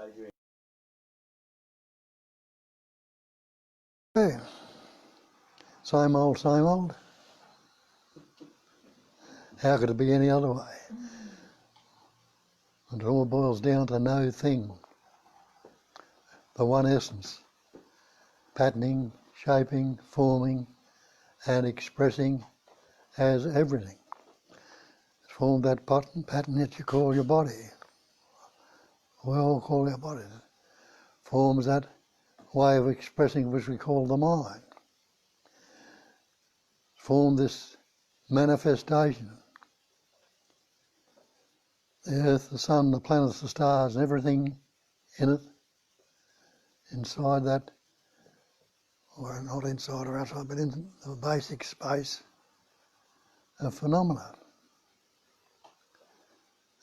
Adrian. Hey, same old, same old. How could it be any other way? And it all boils down to no thing. The one essence. Patterning, shaping, forming, and expressing as everything. It's formed that pattern that you call your body. We all call our body. Forms that way of expressing which we call the mind. Form this manifestation. The earth, the sun, the planets, the stars, and everything in it, inside that, or not inside or outside, but in the basic space of phenomena.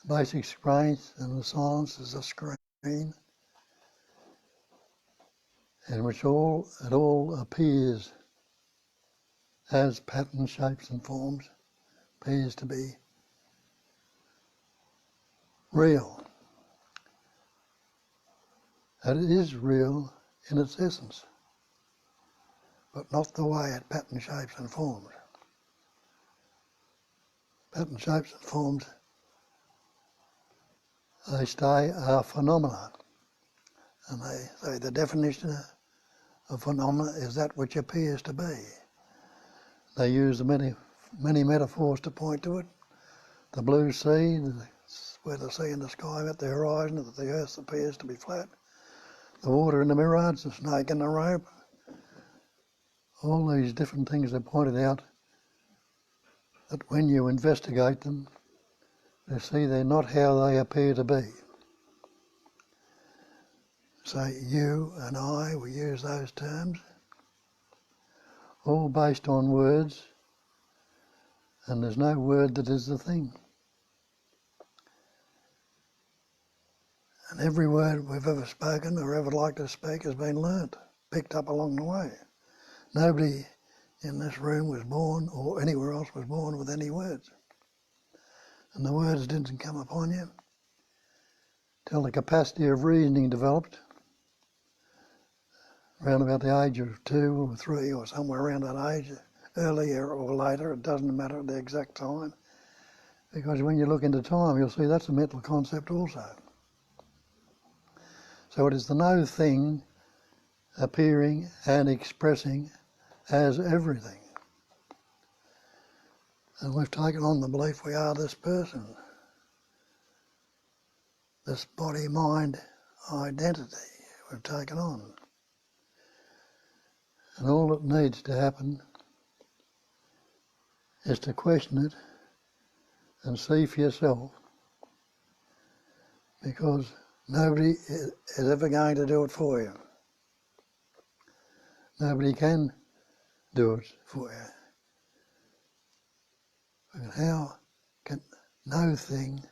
The basic space and the silence is a screen in which it all appears as patterns, shapes and forms, appears to be real. And it is real in its essence, but not the way it pattern, shapes and forms. Pattern, shapes and forms, they stay are phenomena. And they say the definition of phenomena is that which appears to be. They use many metaphors to point to it. The blue sea, where the sea and the sky met the horizon, that the earth appears to be flat. The water in the mirage, the snake in the rope. All these different things are pointed out that when you investigate them, you see they're not how they appear to be. So you and I, we use those terms, all based on words, and there's no word that is the thing. And every word we've ever spoken or ever like to speak has been learnt, picked up along the way. Nobody in this room was born, or anywhere else was born, with any words. And the words didn't come upon you till the capacity of reasoning developed, around about the age of 2 or 3 or somewhere around that age, earlier or later, it doesn't matter the exact time, because when you look into time you'll see that's a mental concept also. So it is the no thing appearing and expressing as everything. And we've taken on the belief we are this person, this body-mind identity we've taken on. And all that needs to happen is to question it and see for yourself, because nobody is ever going to do it for you. Nobody can do it for you. But how can no thing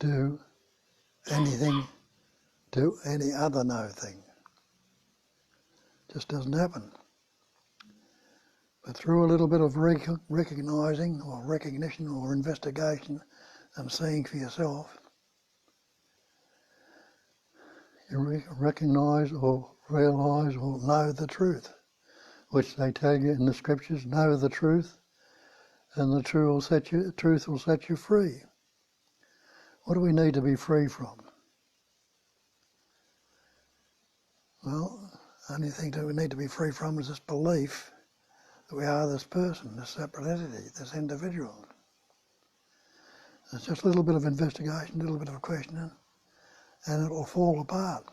do anything to any other no thing? Just doesn't happen. But through a little bit of recognising or recognition or investigation and seeing for yourself, you recognise or realise or know the truth, which they tell you in the scriptures, know the truth, and the truth will set you free. What do we need to be free from? Well, the only thing that we need to be free from is this belief that we are this person, this separate entity, this individual. It's just a little bit of investigation, a little bit of questioning, and it will fall apart.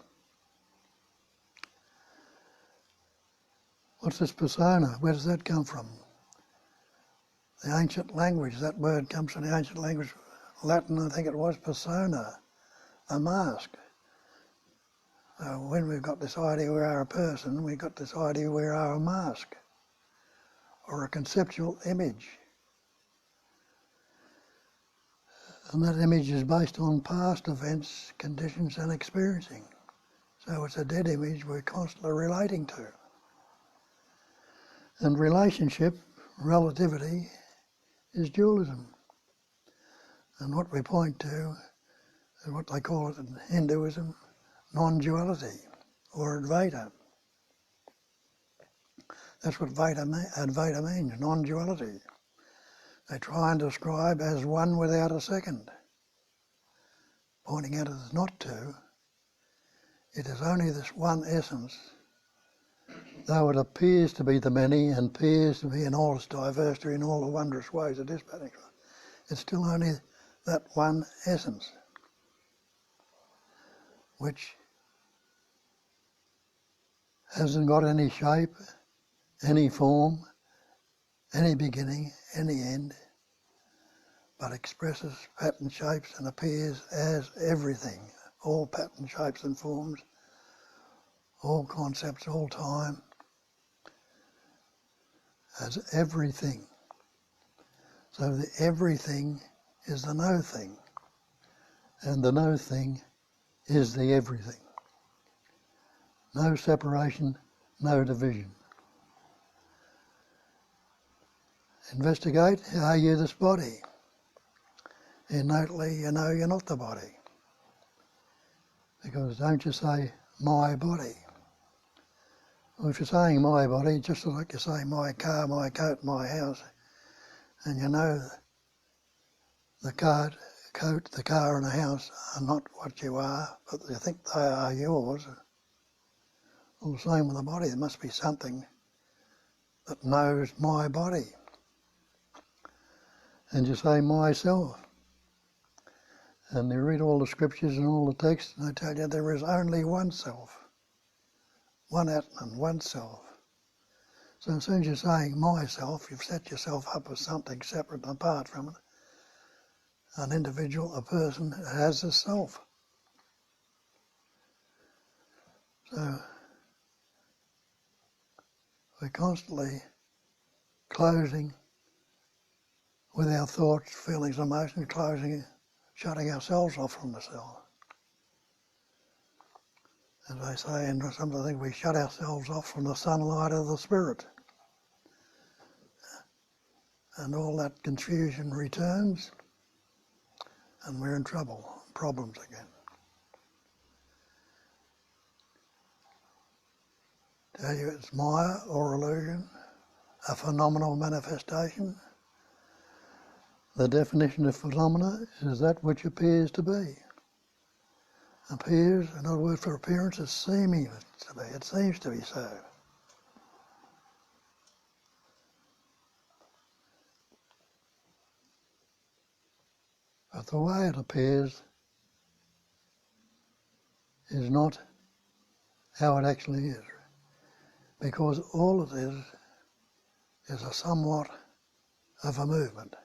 What's this persona? Where does that come from? The ancient language, that word comes from the ancient language, Latin, I think it was, persona, a mask. So when we've got this idea we are a person, we've got this idea we are a mask, or a conceptual image. And that image is based on past events, conditions and experiencing. So it's a dead image we're constantly relating to. And relationship, relativity, is dualism. And what we point to and what they call it in Hinduism, non-duality, or Advaita. That's what Advaita means, non-duality. They try and describe as one without a second, pointing out it is not two. It is only this one essence, though it appears to be the many and appears to be in all its diversity, in all the wondrous ways it is, it's still only that one essence, which hasn't got any shape, any form, any beginning, any end, but expresses pattern shapes and appears as everything, all pattern shapes and forms, all concepts, all time, as everything. So the everything is the no thing, and the no thing is the everything. No separation, no division. Investigate, are you this body? Innately you know you're not the body. Because don't you say, my body. Well, if you're saying my body, just like you say my car, my coat, my house, and you know the coat, the car and the house are not what you are, but you think they are yours. All the same with the body, there must be something that knows my body. And you say myself. And you read all the scriptures and all the texts, and they tell you there is only one self, one Atman, one self. So as soon as you're saying myself, you've set yourself up as something separate and apart from it. An individual, a person, has a self. So we're constantly closing with our thoughts, feelings, emotions, shutting ourselves off from the self. As they say in some of the things, we shut ourselves off from the sunlight of the spirit. And all that confusion returns, and we're in trouble, problems again. Tell you it's Maya or illusion, a phenomenal manifestation. The definition of phenomena is that which appears to be. Appears, another word for appearance is seeming to be. It seems to be so. But the way it appears is not how it actually is. Because all it is a somewhat of a movement.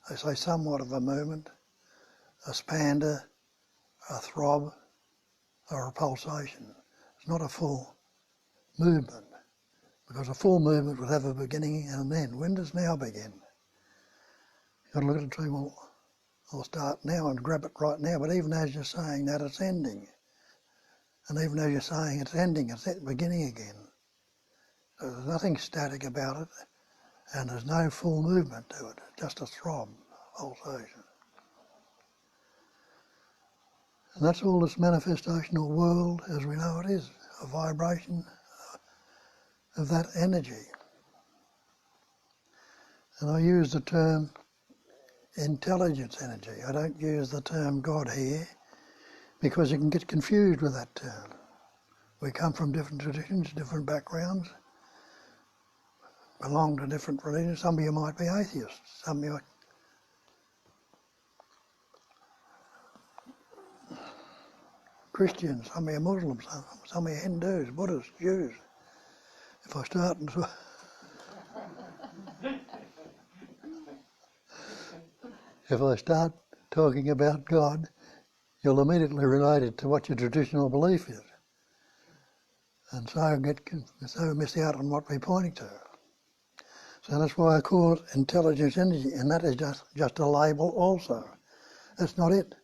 I say somewhat of a movement, a spander, a throb, or a pulsation. It's not a full movement, because a full movement would have a beginning and an end. When does now begin? You've got to look at it and say, well, I'll start now and grab it right now, but even as you're saying that, it's ending. And even as you're saying it's ending, it's beginning again. So there's nothing static about it, and there's no full movement to it, just a throb, pulsation. And that's all this manifestational world as we know it is, a vibration of that energy. And I use the term intelligence energy. I don't use the term God here because you can get confused with that term. We come from different traditions, different backgrounds, belong to different religions. Some of you might be atheists, some of you are Christians, some of you are Muslims, some of you are Hindus, Buddhists, Jews. If I start and if I start talking about God, you'll immediately relate it to what your traditional belief is, and so miss out on what we're pointing to. So that's why I call it intelligence energy, and that is just a label also. That's not it,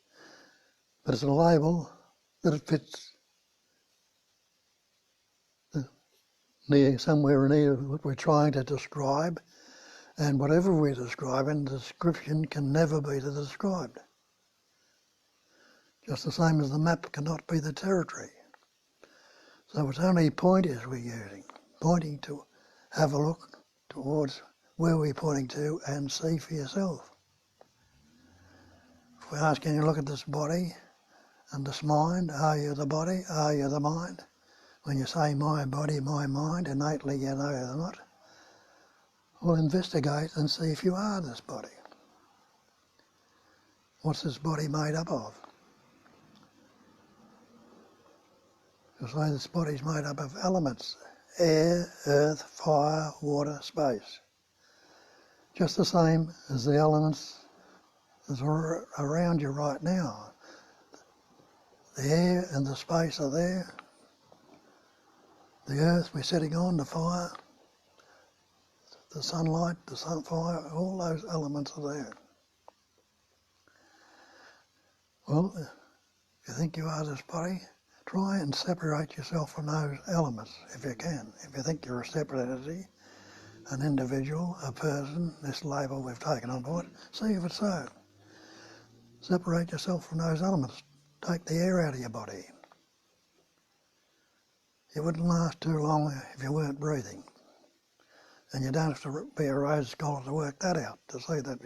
but it's a label that it fits somewhere near what we're trying to describe, and whatever we're describing, the description can never be the described. Just the same as the map cannot be the territory. So it's only pointers we're using, pointing to have a look towards where we're pointing to and see for yourself. If we're asking you to look at this body and this mind, are you the body, are you the mind? When you say my body, my mind, innately you know you're not. Well, investigate and see if you are this body. What's this body made up of? You say this body's made up of elements: air, earth, fire, water, space. Just the same as the elements that are around you right now. The air and the space are there. The earth we're sitting on, the fire, the sunlight, the sunfire, all those elements are there. Well, if you think you are this body, try and separate yourself from those elements if you can. If you think you're a separate entity, an individual, a person, this label we've taken on board, see if it's so. Separate yourself from those elements. Take the air out of your body. It wouldn't last too long if you weren't breathing. And you don't have to be a rose scholar to work that out, to see that.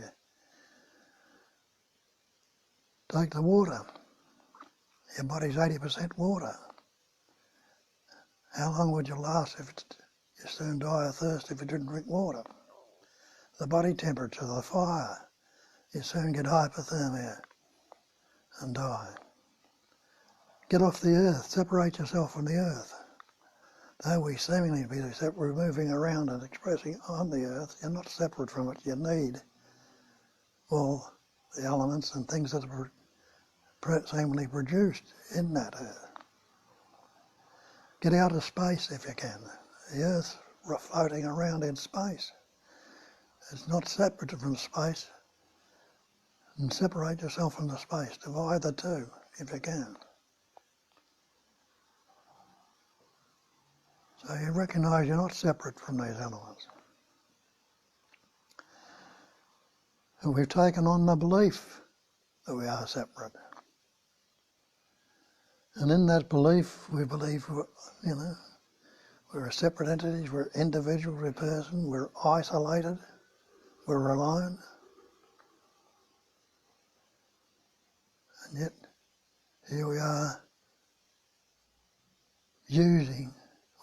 Take the water. Your body's 80% water. How long would you last if you soon die of thirst if you didn't drink water? The body temperature, the fire, you soon get hypothermia and die. Get off the earth, separate yourself from the earth. Though we seemingly be separate, we're moving around and expressing on the earth, you're not separate from it. You need all the elements and things that are seemingly produced in that earth. Get out of space if you can. The earth's floating around in space. It's not separate from space. And separate yourself from the space. Divide the two if you can. So you recognise you're not separate from these elements. And we've taken on the belief that we are separate. And in that belief, we believe, we're a separate entities, we're individuals, we're a person, we're isolated, we're alone. And yet, here we are using,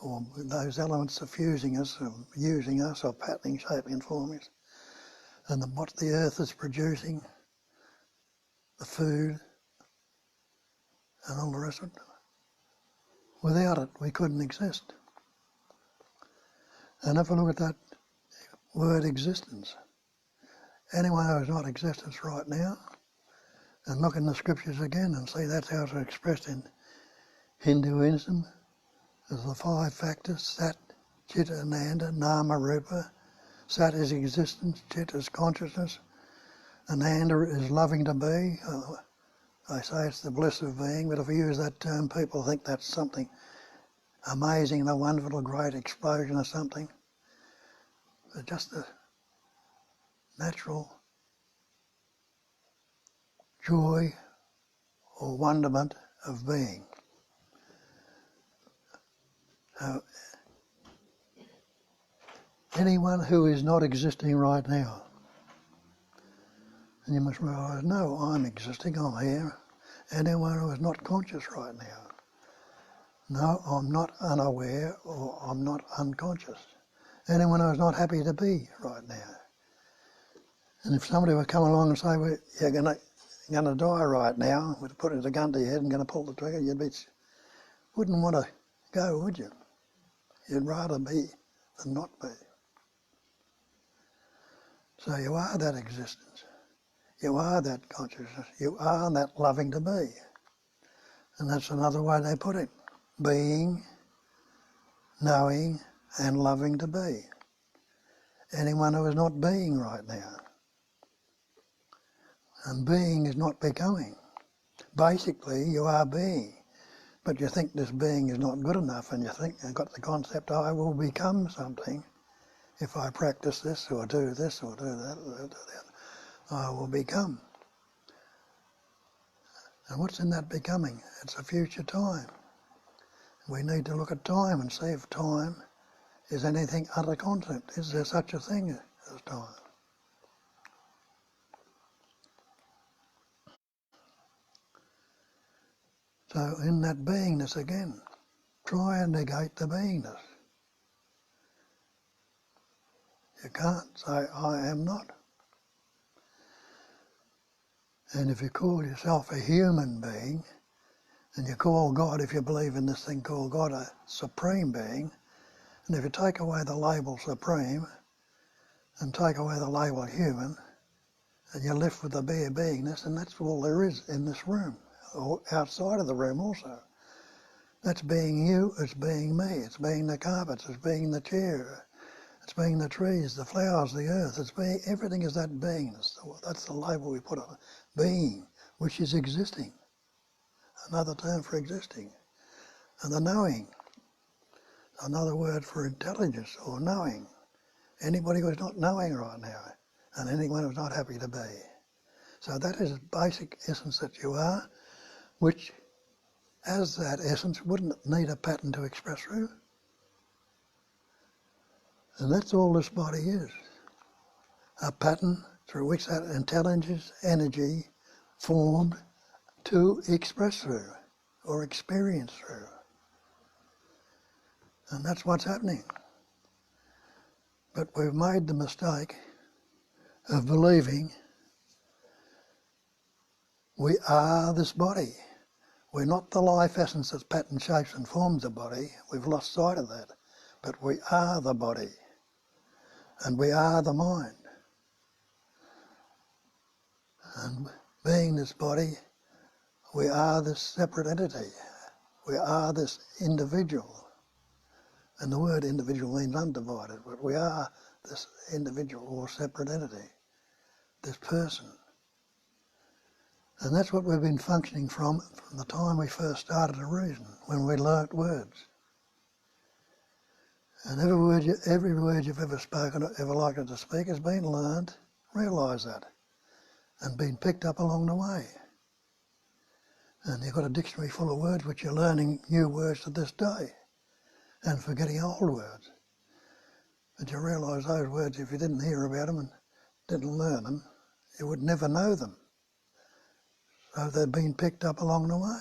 or those elements are fusing us, or using us, or patterning, shaping and forming us. And what the earth is producing, the food, and all the rest of it. Without it, we couldn't exist. And if we look at that word existence, anyone who's not existence right now, and look in the scriptures again and see that's how it's expressed in Hinduism, as the five factors: Sat, Chitta, Ananda, Nama, Rupa. Sat is existence, Chitta is consciousness, Ananda is loving to be. I say it's the bliss of being, but if we use that term, people think that's something amazing and a wonderful, great explosion or something. But just the natural joy or wonderment of being. Anyone who is not existing right now, and you must realise, no, I'm existing, I'm here. Anyone who is not conscious right now, no, I'm not unaware or I'm not unconscious. Anyone who is not happy to be right now. And if somebody would come along and say, well, you're going to die right now, we're putting a gun to your head and going to pull the trigger, wouldn't want to go, would you? You'd rather be than not be. So you are that existence. You are that consciousness. You are that loving to be. And that's another way they put it. Being, knowing, and loving to be. Anyone who is not being right now. And being is not becoming. Basically, you are being. But you think this being is not good enough, and you think you've got the concept, I will become something if I practice this, or do this, or do that, or do that. I will become. And what's in that becoming? It's a future time. We need to look at time and see if time is anything other constant. Is there such a thing as time? So in that beingness again, try and negate the beingness. You can't say, I am not. And if you call yourself a human being, and you call God, if you believe in this thing called God, a supreme being, and if you take away the label supreme, and take away the label human, and you're left with the bare beingness, and that's all there is in this room, or outside of the room also. That's being you, it's being me, it's being the carpets, it's being the chair, it's being the trees, the flowers, the earth, it's being, everything is that beingness. That's the label we put on it. Being, which is existing. Another term for existing. And the knowing, another word for intelligence or knowing. Anybody who's not knowing right now, and anyone who's not happy to be. So that is the basic essence that you are, which as that essence wouldn't need a pattern to express through. And that's all this body is. A pattern through which that intelligence, energy formed to express through or experience through. And that's what's happening. But we've made the mistake of believing we are this body. We're not the life essence that pattern shapes and forms the body. We've lost sight of that. But we are the body. And we are the mind. And being this body, we are this separate entity. We are this individual. And the word individual means undivided, but we are this individual or separate entity, this person. And that's what we've been functioning from the time we first started to reason, when we learnt words. And every word you've ever spoken, ever liked to speak, has been learnt, realise that, and been picked up along the way. And you've got a dictionary full of words which you're learning new words to this day, and forgetting old words. But you realise those words, if you didn't hear about them and didn't learn them, you would never know them. So they've been picked up along the way.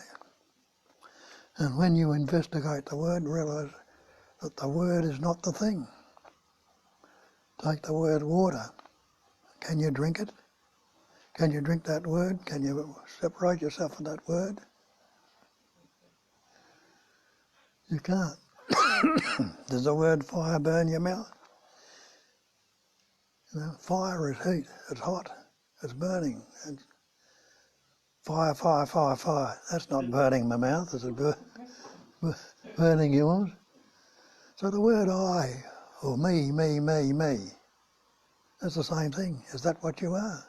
And when you investigate the word, realise that the word is not the thing. Take the word water. Can you drink it? Can you drink that word? Can you separate yourself from that word? You can't. Does the word fire burn your mouth? You know, fire is heat, it's hot, it's burning. It's fire, fire, fire, fire. That's not burning my mouth, it's burning yours. So the word I, or me, that's the same thing. Is that what you are?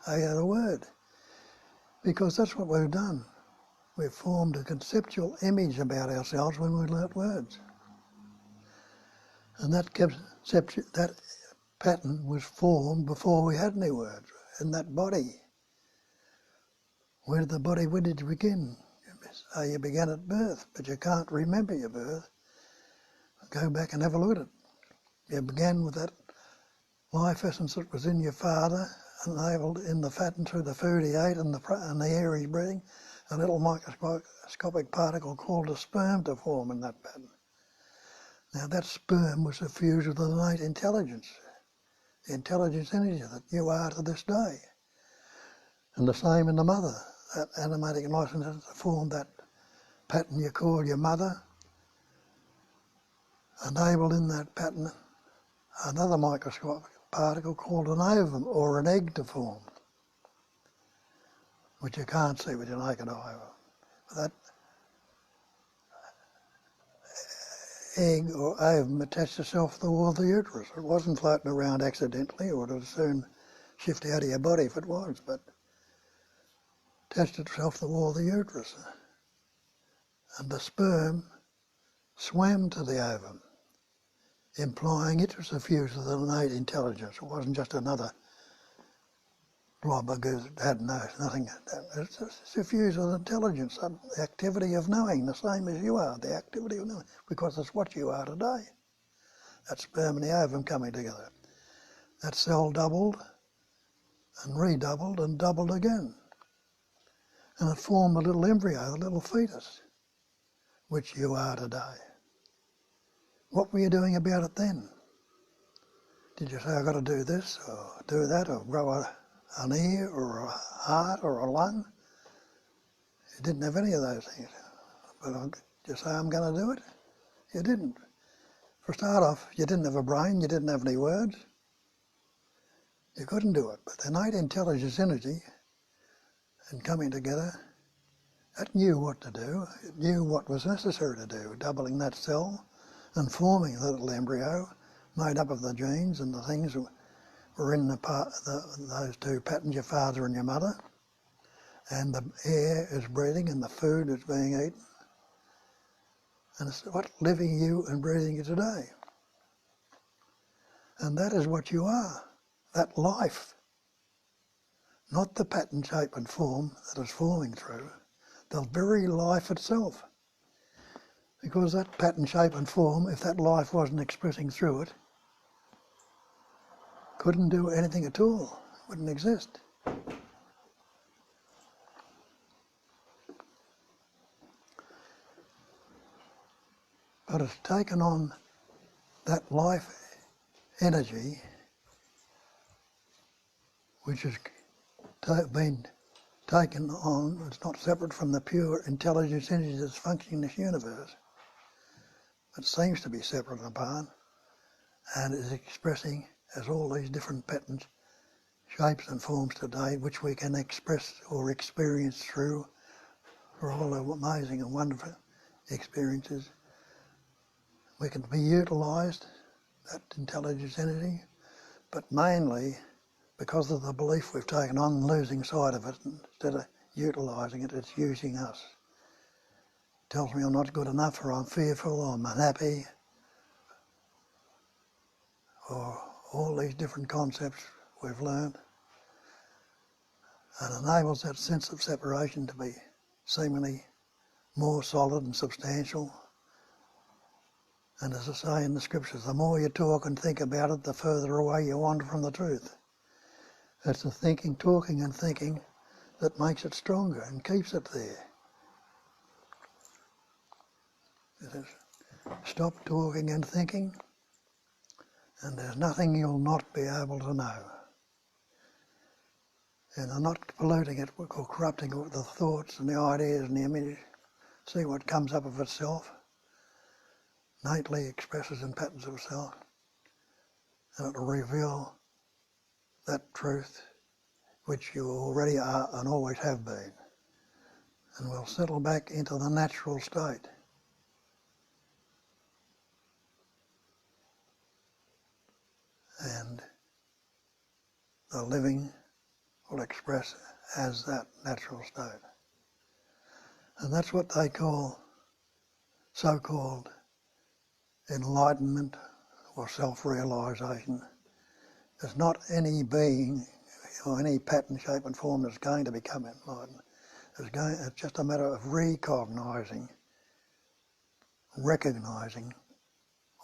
I had a word. Because that's what we've done. We've formed a conceptual image about ourselves when we learnt words. And that pattern was formed before we had any words, in that body. Where did you begin? So you began at birth, but you can't remember your birth. Go back and have a look at it. You began with that life essence that was in your father, enabled in the fat and through the food he ate and the air he's breathing, a little microscopic particle called a sperm to form in that pattern. Now that sperm was suffused with innate intelligence, the intelligence energy that you are to this day. And the same in the mother, that animating license to form that pattern you call your mother, enabled in that pattern another microscopic particle called an ovum or an egg to form, which you can't see with your naked eye. But that egg or ovum attached itself to the wall of the uterus. It wasn't floating around accidentally, or it would soon shift out of your body if it was, but attached itself to the wall of the uterus. And the sperm swam to the ovum, implying it was suffused with innate intelligence. It wasn't just another blob because it had nothing. It's suffused with intelligence, the activity of knowing, the same as you are, the activity of knowing, because it's what you are today. That sperm and the ovum coming together. That cell doubled and redoubled and doubled again. And it formed a little embryo, a little fetus, which you are today. What were you doing about it then? Did you say, I've got to do this or do that or grow an ear or a heart or a lung? You didn't have any of those things. But did you say, I'm going to do it? You didn't. For a start off, you didn't have a brain, you didn't have any words. You couldn't do it. But the innate intelligence energy and coming together, it knew what to do. It knew what was necessary to do, doubling that cell and forming the little embryo made up of the genes and the things that were in those two patterns, your father and your mother. And the air is breathing and the food is being eaten. And it's what living you and breathing you today. And that is what you are, that life. Not the pattern, shape and form that is forming through, the very life itself. Because that pattern, shape and form, if that life wasn't expressing through it, couldn't do anything at all, wouldn't exist. But it's taken on that life energy, which has been taken on, it's not separate from the pure intelligence energy that's functioning in this universe. It seems to be separate and apart, and is expressing as all these different patterns, shapes and forms today, which we can express or experience through for all the amazing and wonderful experiences. We can be utilised, that intelligence energy, but mainly because of the belief we've taken on losing sight of it, instead of utilising it, it's using us. It tells me I'm not good enough, or I'm fearful, or I'm unhappy, or all these different concepts we've learned. And enables that sense of separation to be seemingly more solid and substantial. And as I say in the scriptures, the more you talk and think about it, the further away you wander from the truth. It's the thinking, talking and thinking that makes it stronger and keeps it there. It is, stop talking and thinking, and there's nothing you'll not be able to know. And I'm not polluting it or corrupting it with the thoughts and the ideas and the images. See what comes up of itself, innately expresses in patterns of itself, and it'll reveal that truth which you already are and always have been, and will settle back into the natural state. And the living will express as that natural state. And that's what they call so-called enlightenment or self-realisation. There's not any being or any pattern, shape and form that's going to become enlightened. It's just a matter of recognising,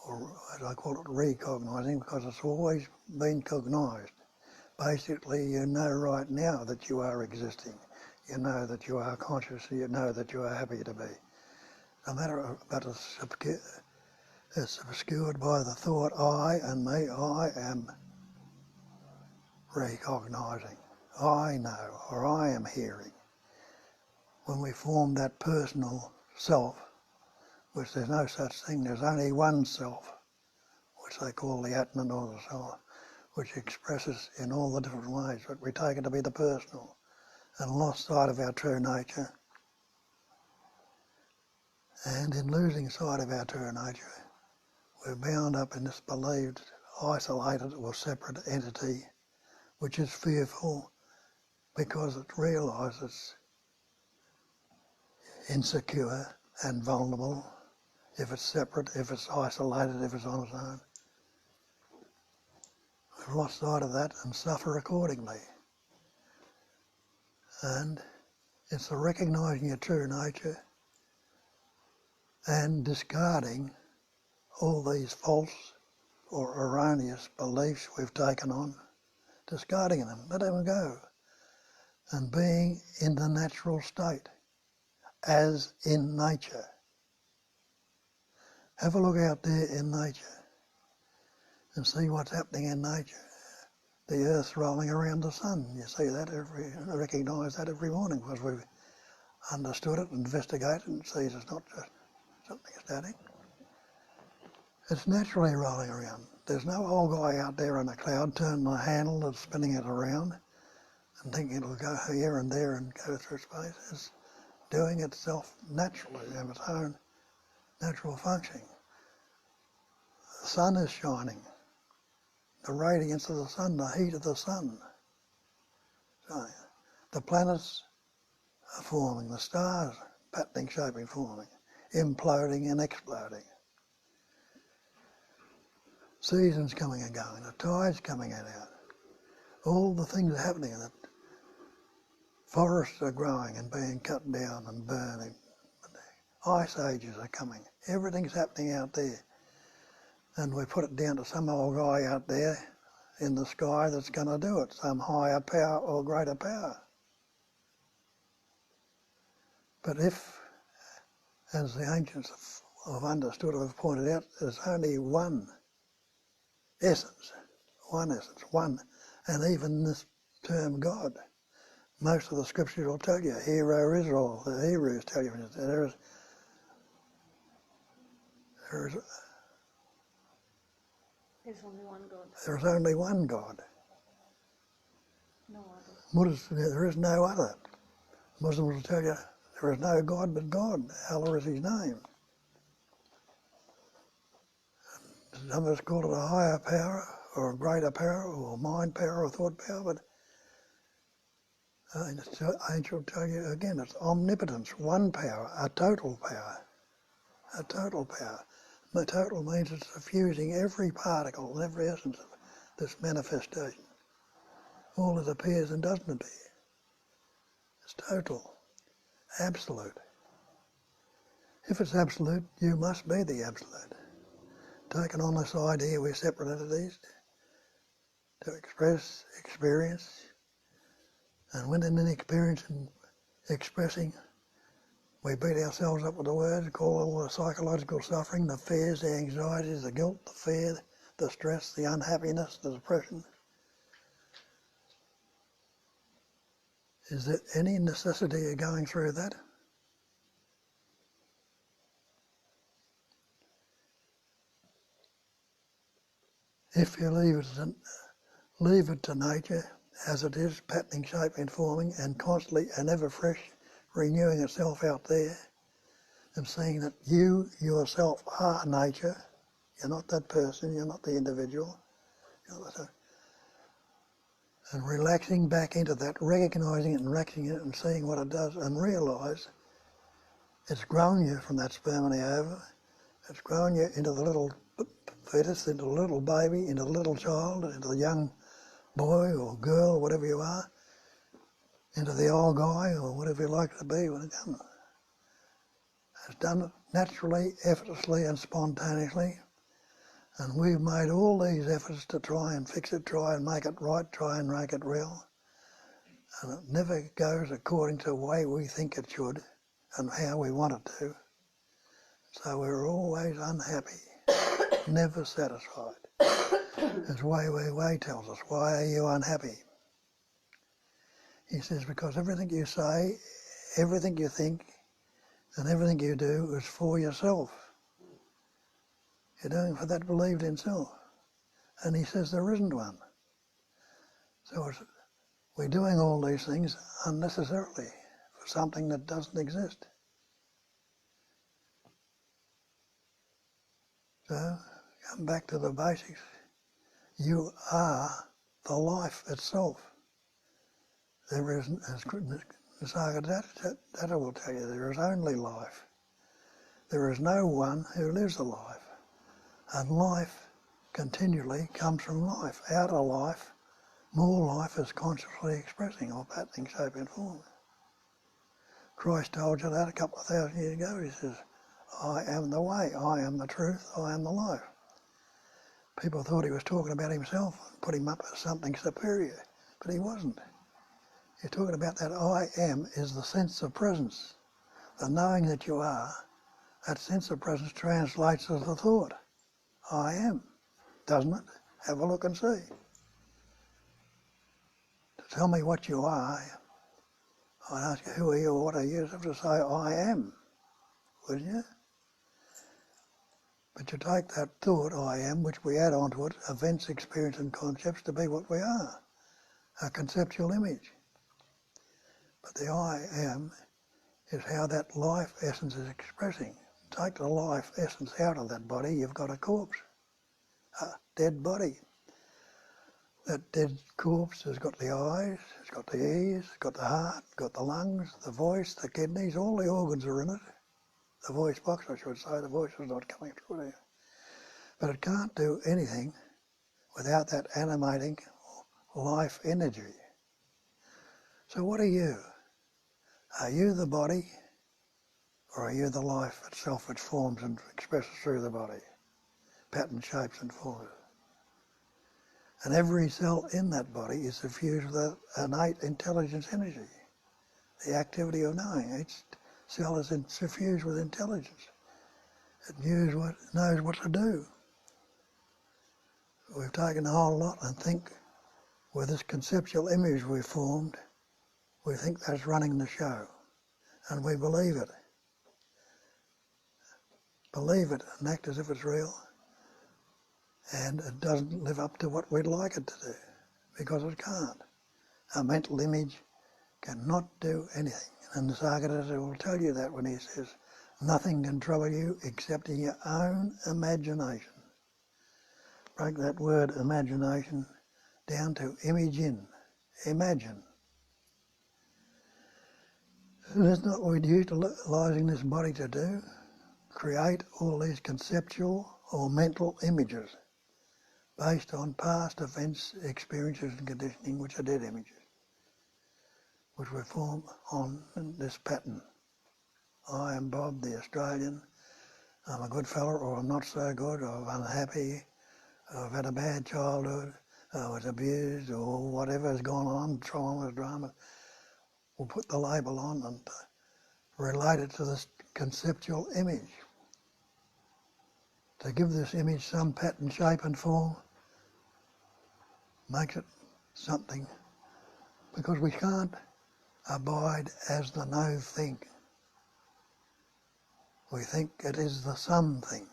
or as I call it, recognising, because it's always been cognised. Basically, you know right now that you are existing. You know that you are conscious. You know that you are happy to be. No matter, but it's obscured by the thought, I and me, I am recognising. I know, or I am hearing. When we form that personal self, which there's no such thing, there's only one self, which they call the Atman or the soul, which expresses in all the different ways, but we take it to be the personal and lost sight of our true nature. And in losing sight of our true nature, we're bound up in this believed isolated or separate entity, which is fearful because it realises insecure and vulnerable if it's separate, if it's isolated, if it's on its own. We've lost sight of that and suffer accordingly. And it's the recognising your true nature and discarding all these false or erroneous beliefs we've taken on, discarding them, let them go, and being in the natural state, as in nature. Have a look out there in nature and see what's happening in nature. The earth's rolling around the sun. You see that recognise that every morning because we've understood it, investigated and sees it's not just something static. It's naturally rolling around. There's no old guy out there on a cloud turning the handle and spinning it around and thinking it'll go here and there and go through space. It's doing itself naturally of its own natural functioning. The sun is shining. The radiance of the sun, the heat of the sun. Shining. The planets are forming, the stars patterning, shaping, forming, imploding and exploding. Seasons coming and going, the tides coming in and out. All the things are happening in it. Forests are growing and being cut down and burning. Ice ages are coming. Everything's happening out there. And we put it down to some old guy out there in the sky that's going to do it, some higher power or greater power. But if, as the ancients have understood or have pointed out, there's only one essence, one, and even this term God. Most of the scriptures will tell you, Hear, O Israel, the Hebrews tell you, there is There's only one God. There's only one God. No other. Buddhists, there is no other. Muslims will tell you, there is no God but God. Allah is his name. Some of us call it a higher power, or a greater power, or mind power, or thought power, but angel will tell you again, it's omnipotence, one power, a total power. A total power. The total means it's diffusing every particle and every essence of this manifestation. All that appears and doesn't appear. It's total, absolute. If it's absolute, you must be the absolute. Taking on this idea we're separate entities to express, experience, and when in an experience and expressing, we beat ourselves up with the words, call all the psychological suffering, the fears, the anxieties, the guilt, the fear, the stress, the unhappiness, the depression. Is there any necessity of going through that? If you leave it to nature as it is, patterning, shaping, forming, and constantly and ever fresh renewing itself out there, and seeing that you yourself are nature, you're not that person, you're not the individual, and relaxing back into that, recognising it and relaxing it and seeing what it does, and realise it's grown you from that sperm and the ova, it's grown you into the little fetus, into the little baby, into the little child, into the young boy or girl, whatever you are, into the old guy or whatever you like to be when it comes. It's done it naturally, effortlessly and spontaneously, and we've made all these efforts to try and fix it, try and make it right, try and make it real, and it never goes according to the way we think it should and how we want it to. So we're always unhappy, never satisfied. As Wei Wei tells us, why are you unhappy? He says, because everything you say, everything you think, and everything you do is for yourself. You're doing it for that believed in self. And he says there isn't one. So we're doing all these things unnecessarily for something that doesn't exist. So, come back to the basics. You are the life itself. There is, as Nisargadatta will tell you, there is only life. There is no one who lives a life. And life continually comes from life. Out of life, more life is consciously expressing or patterning, shaping, and forming. Christ told you that a couple of thousand years ago. He says, I am the way, I am the truth, I am the life. People thought he was talking about himself and put him up as something superior, but he wasn't. He's talking about that I am is the sense of presence. The knowing that you are, that sense of presence translates as the thought. I am, doesn't it? Have a look and see. To tell me what you are, I'd ask you, who are you or what are you? You'd have to say, I am, wouldn't you? But you take that thought, I am, which we add onto it, events, experience and concepts to be what we are, a conceptual image. But the I am is how that life essence is expressing. Take the life essence out of that body, you've got a corpse, a dead body. That dead corpse has got the eyes, it's got the ears, it's got the heart, it's got the lungs, the voice, the kidneys, all the organs are in it. The voice box, I should say, the voice is not coming through there. But it can't do anything without that animating life energy. So what are you? Are you the body, or are you the life itself which forms and expresses through the body? Pattern, shapes and forms. And every cell in that body is suffused with that innate intelligence energy, the activity of knowing. Each cell is suffused with intelligence. It knows what to do. We've taken a whole lot and think with this conceptual image we've formed, we think that's running the show. And we believe it. Believe it and act as if it's real. And it doesn't live up to what we'd like it to do, because it can't. A mental image cannot do anything. And the Sagata will tell you that when he says, nothing can trouble you except in your own imagination. Break that word imagination down to imagine. Imagine. And that's not what we're utilising this body to do. Create all these conceptual or mental images based on past events, experiences and conditioning, which are dead images, which we form on this pattern. I am Bob, the Australian. I'm a good fella, or I'm not so good, or I'm unhappy, or I've had a bad childhood, or I was abused, or whatever's gone on, trauma, drama. We'll put the label on and relate it to this conceptual image. To give this image some pattern, shape and form makes it something, because we can't abide as the no thing. We think it is the something.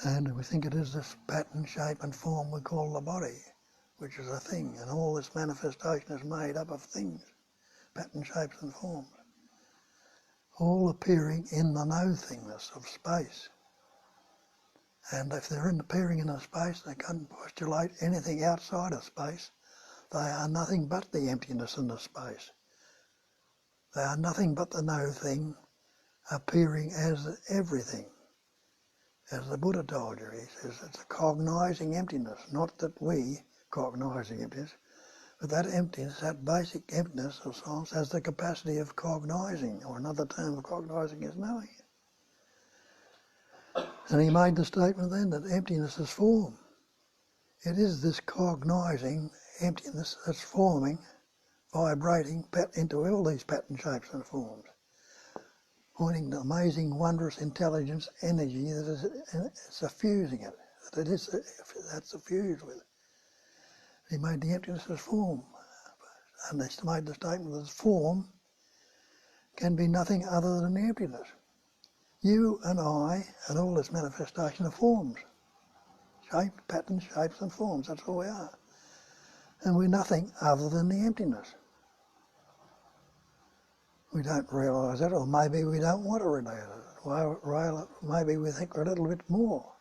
And we think it is this pattern, shape and form we call the body, which is a thing. And all this manifestation is made up of things, pattern, shapes and forms, all appearing in the no-thingness of space. And if they're appearing in a space, they can't postulate anything outside of space. They are nothing but the emptiness in the space. They are nothing but the no thing appearing as everything. As the Buddha told you, he says it's a cognising emptiness, not that we cognising emptiness, but that emptiness, that basic emptiness of science has the capacity of cognising, or another term of cognising is knowing. And he made the statement then that emptiness is form. It is this cognising emptiness that's forming, vibrating into all these pattern shapes and forms, pointing to amazing, wondrous intelligence, energy that is suffusing it, that it is that's suffused with. He made the emptiness as form, and he made the statement that form can be nothing other than the emptiness. You and I and all this manifestation of forms, patterns, shapes and forms, that's all we are. And we're nothing other than the emptiness. We don't realise that, or maybe we don't want to realise it. Maybe we think we're a little bit more.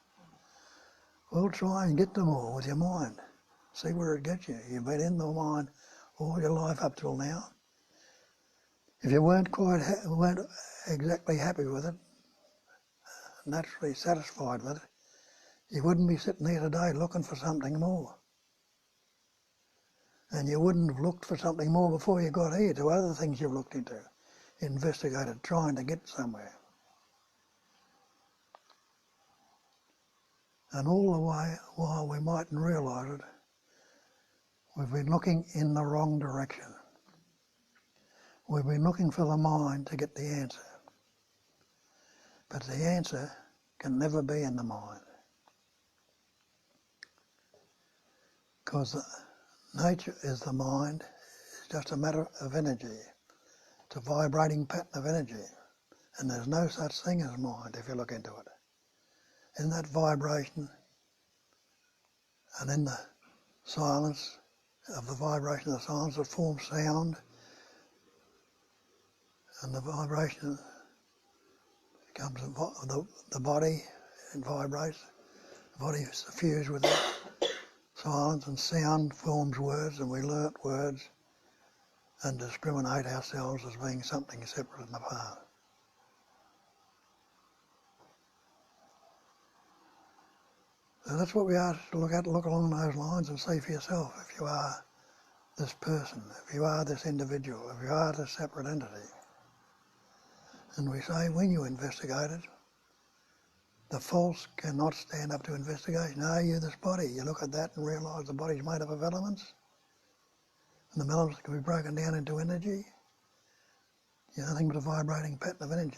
Well, try and get to more with your mind. See where it gets you. You've been in the mind all your life up till now. If you weren't exactly happy with it, naturally satisfied with it, you wouldn't be sitting here today looking for something more. And you wouldn't have looked for something more before you got here to other things you've looked into, investigated, trying to get somewhere. And all the way, while we mightn't realise it, we've been looking in the wrong direction. We've been looking for the mind to get the answer. But the answer can never be in the mind. Because nature is the mind. It's just a matter of energy. It's a vibrating pattern of energy. And there's no such thing as mind if you look into it. In that vibration and in the silence of the vibration of the silence, it forms sound. And the vibration comes, the body, it vibrates. The body is suffused with it. Silence and sound forms words, and we learnt words and discriminate ourselves as being something separate and apart. So that's what we are to look at, look along those lines and see for yourself if you are this person, if you are this individual, if you are this separate entity. And we say when you investigate it, the false cannot stand up to investigation. Are you this body? You look at that and realise the body's made up of elements, and the elements can be broken down into energy. You're nothing but a vibrating pattern of energy.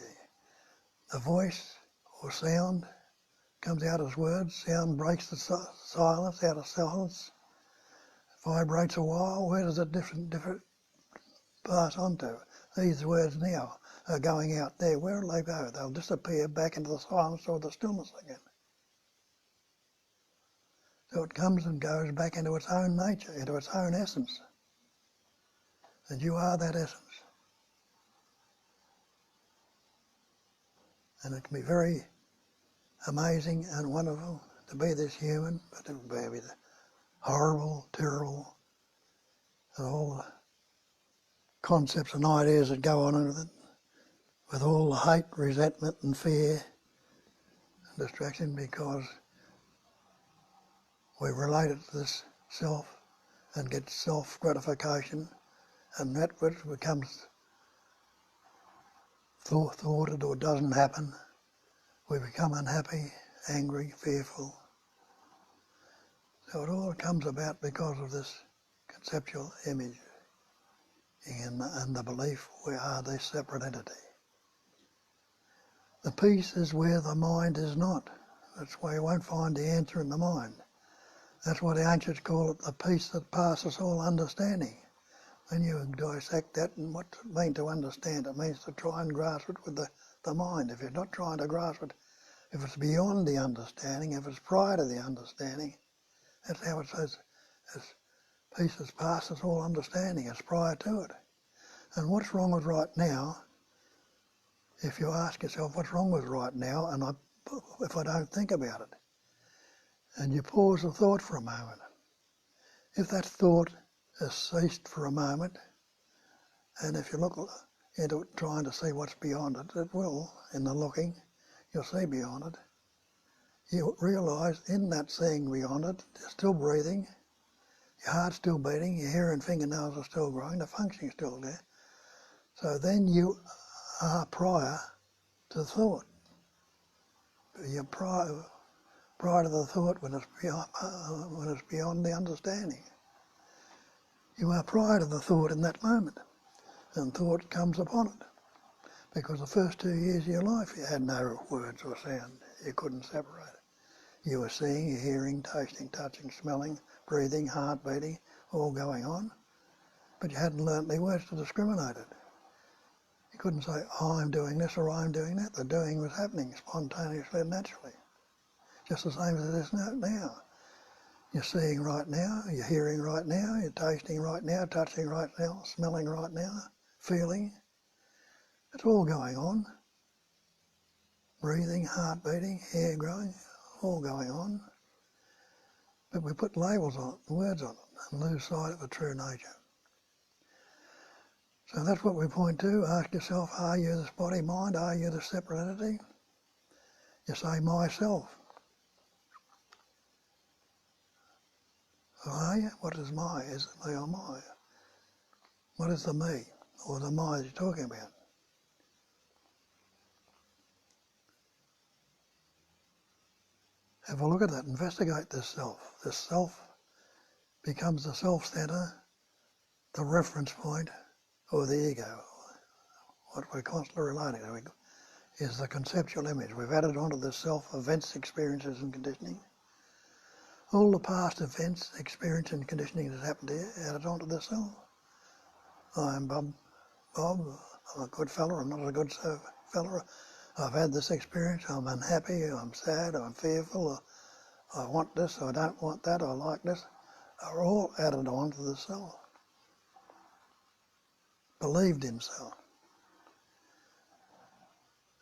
The voice or sound comes out as words. Sound breaks the silence, out of silence, vibrates a while. Where does it different pass on to? These words now are going out there. Where will they go? They'll disappear back into the silence or the stillness again. So it comes and goes back into its own nature, into its own essence. And you are that essence. And it can be very amazing and wonderful to be this human, but it will be horrible, terrible, and all the concepts and ideas that go on with it, with all the hate, resentment and fear and distraction, because we relate it to this self and get self-gratification, and that which becomes thwarted or doesn't happen, we become unhappy, angry, fearful. So it all comes about because of this conceptual image and the belief we are this separate entity. The peace is where the mind is not. That's why you won't find the answer in the mind. That's why the ancients call it the peace that passes all understanding. When you dissect that and what it means to understand, it means to try and grasp it with the mind. If you're not trying to grasp it, if it's beyond the understanding, if it's prior to the understanding, that's how it says, peace that passes all understanding, it's prior to it. And what's wrong with right now, if you ask yourself what's wrong with right now, and if I don't think about it, and you pause the thought for a moment, if that thought has ceased for a moment, and if you look into it trying to see what's beyond it, it will, in the looking, you'll see beyond it. You realise in that seeing beyond it, you're still breathing, your heart's still beating, your hair and fingernails are still growing, the functioning's still there. So then you are prior to the thought. You're prior to the thought when it's beyond the understanding. You are prior to the thought in that moment, and thought comes upon it. Because the first 2 years of your life you had no words or sound. You couldn't separate it. You were seeing, you're hearing, tasting, touching, smelling, breathing, heart beating, all going on. But you hadn't learnt any words to discriminate it. You couldn't say, I'm doing this or I'm doing that. The doing was happening spontaneously and naturally. Just the same as it is now. You're seeing right now, you're hearing right now, you're tasting right now, touching right now, smelling right now, feeling. It's all going on. Breathing, heart beating, hair growing, all going on. But we put labels on it, words on it, and lose sight of the true nature. So that's what we point to. Ask yourself, are you this body, mind? Are you this separate entity? You say, myself. Are you? What is my? Is it me or my? What is the me or the my that you're talking about? Have a look at that. Investigate this self. This self becomes the self-centre, the reference point, or the ego. What we're constantly relating to is the conceptual image. We've added onto this self events, experiences and conditioning. All the past events, experience and conditioning that happened here, added onto this self. I'm Bob. I'm a good fella, I'm not a good fella. I've had this experience, I'm unhappy, I'm sad, I'm fearful, I want this, I don't want that, I like this. Are all added on to the self. Believed himself.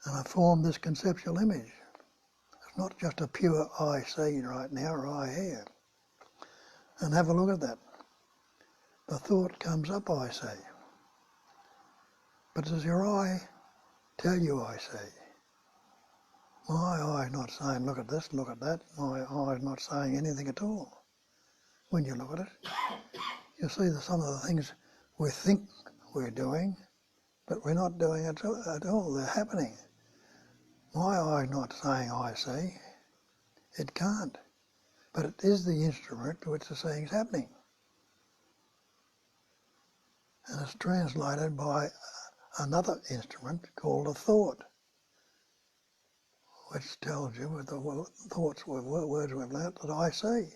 And I formed this conceptual image. It's not just a pure I see right now or I hear. And have a look at that. The thought comes up, I see. But does your eye tell you I see? My eye's not saying look at this, look at that. My eye's not saying anything at all. When you look at it, you see that some of the things we think we're doing, but we're not doing it at all. They're happening. My eye's not saying I see. It can't. But it is the instrument to which the seeing's happening. And it's translated by another instrument called a thought, which tells you with the thoughts, words we've learnt, that I see.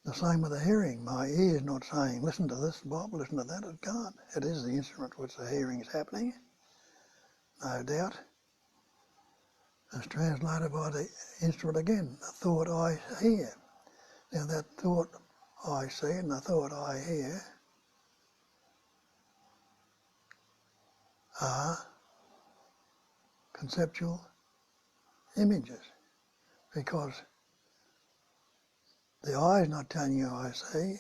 The same with the hearing. My ear's not saying, listen to this, Bob, listen to that. It can't. It is the instrument which the hearing is happening, no doubt. It's translated by the instrument again, the thought I hear. Now that thought I see and the thought I hear are conceptual images, because the eye is not telling you I see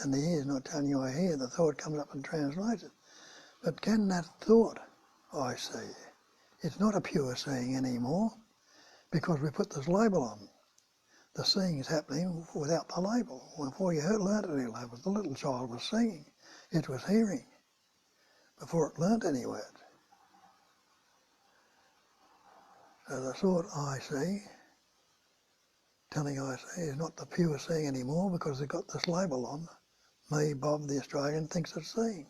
and the ear is not telling you I hear. The thought comes up and translates it. But can that thought I see, it's not a pure seeing anymore, because we put this label on. The seeing is happening without the label. Before you learnt any labels, the little child was seeing, it was hearing, before it learnt any words. So the thought I see, telling I see, is not the pure seeing anymore, because they've got this label on. Me, Bob, the Australian, thinks it's seeing.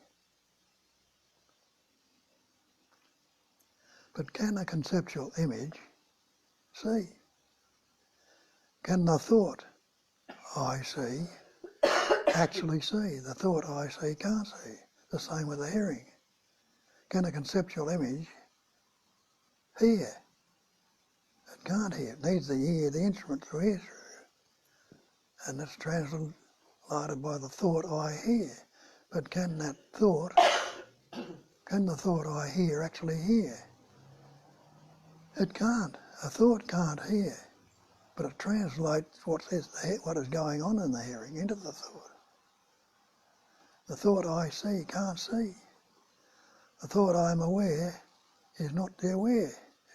But can a conceptual image see? Can the thought I see actually see? The thought I see can't see. The same with the hearing. Can a conceptual image hear? It can't hear. It needs the ear, the instrument to hear through. And it's translated by the thought I hear. But can that thought, can the thought I hear actually hear? It can't. A thought can't hear, but it translates what is going on in the hearing into the thought. The thought I see can't see. The thought I'm aware is not the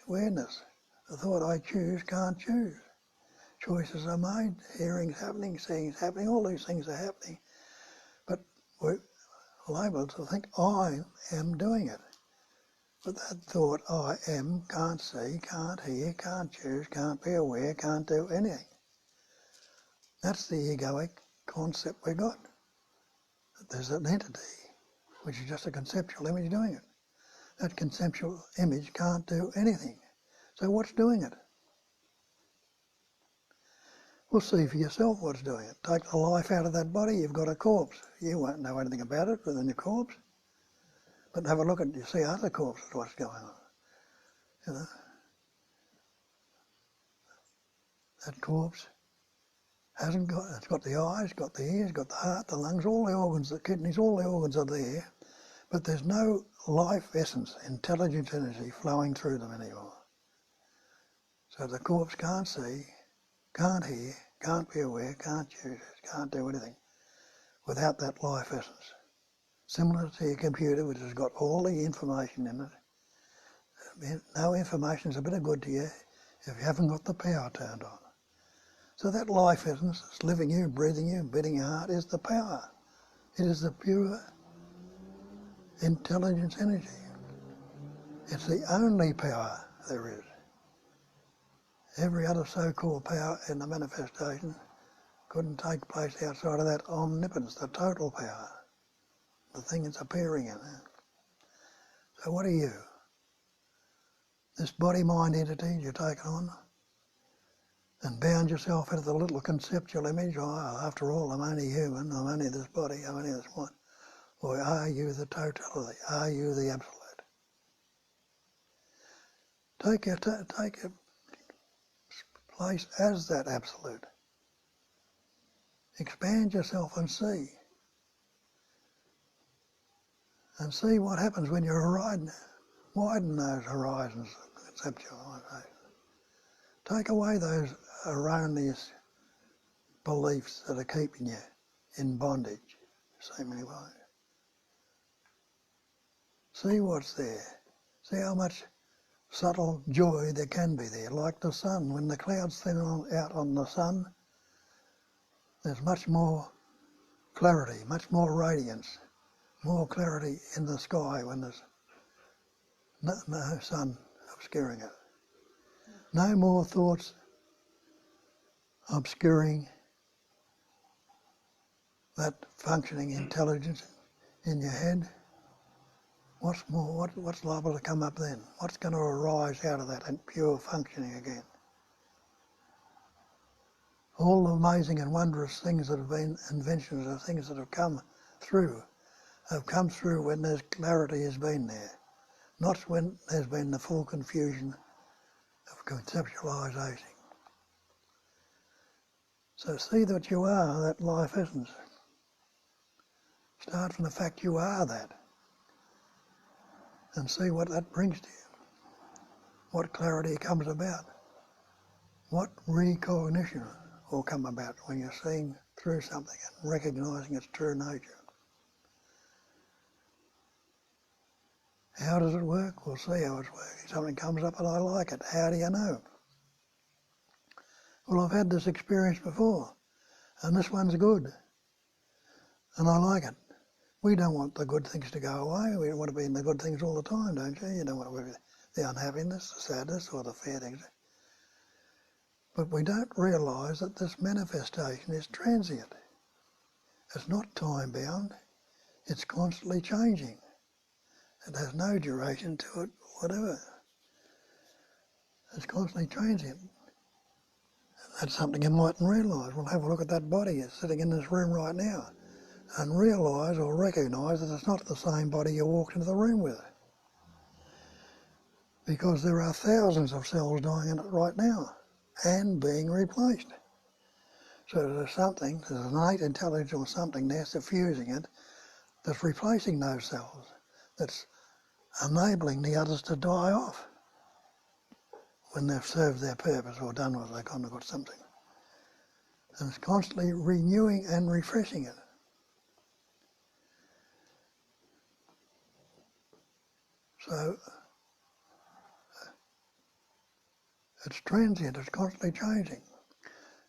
awareness. The thought I choose can't choose. Choices are made, hearing's happening, seeing's happening, all these things are happening. But we're labelled to think I am doing it. But that thought I am can't see, can't hear, can't choose, can't be aware, can't do anything. That's the egoic concept we got. That there's an entity, which is just a conceptual image doing it. That conceptual image can't do anything. So what's doing it? Well, see for yourself what's doing it. Take the life out of that body, you've got a corpse. You won't know anything about it within your corpse. But have a look at, you see other corpses, what's going on. You know, that corpse hasn't got, it's got the eyes, got the ears, got the heart, the lungs, all the organs, the kidneys, all the organs are there, but there's no life essence, intelligent energy flowing through them anymore. So the corpse can't see, can't hear, can't be aware, can't choose, can't do anything without that life essence. Similar to your computer, which has got all the information in it. No information is a bit of good to you if you haven't got the power turned on. So that life essence that's living you, breathing you, beating your heart is the power. It is the pure intelligence energy. It's the only power there is. Every other so-called power in the manifestation couldn't take place outside of that omnipotence, the total power, the thing that's appearing in it. So what are you? This body-mind entity you're taking on and bound yourself into the little conceptual image, oh, after all, I'm only human, I'm only this body, I'm only this one. Or are you the totality? Are you the absolute? Take your place as that absolute. Expand yourself and see. And see what happens when you widen those horizons of conceptualization. Take away those erroneous beliefs that are keeping you in bondage, so many ways. See what's there. See how much subtle joy there can be there, like the sun. When the clouds thin out on the sun, there's much more clarity, much more radiance, more clarity in the sky when there's no sun obscuring it. No more thoughts obscuring that functioning intelligence in your head. What's more? What's liable to come up then? What's going to arise out of that and pure functioning again? All the amazing and wondrous things that have been inventions are things that have come through when there's clarity has been there, not when there's been the full confusion of conceptualisation. So see that you are that life essence. Start from the fact you are that and see what that brings to you, what clarity comes about, what recognition will come about when you're seeing through something and recognising its true nature. How does it work? We'll see how it's working. Something comes up and I like it. How do you know? Well, I've had this experience before and this one's good and I like it. We don't want the good things to go away. We want to be in the good things all the time, don't you? You don't want to be the unhappiness, the sadness or the fair things. But we don't realise that this manifestation is transient. It's not time-bound. It's constantly changing. It has no duration to it, whatever. It's constantly transient. That's something you mightn't realise. We'll have a look at that body that's sitting in this room right now and realise or recognise that it's not the same body you walked into the room with. Because there are thousands of cells dying in it right now and being replaced. So there's an innate intelligence or something there suffusing it that's replacing those cells, that's enabling the others to die off when they've served their purpose or done what they kind of got something. And it's constantly renewing and refreshing it. So it's transient, it's constantly changing.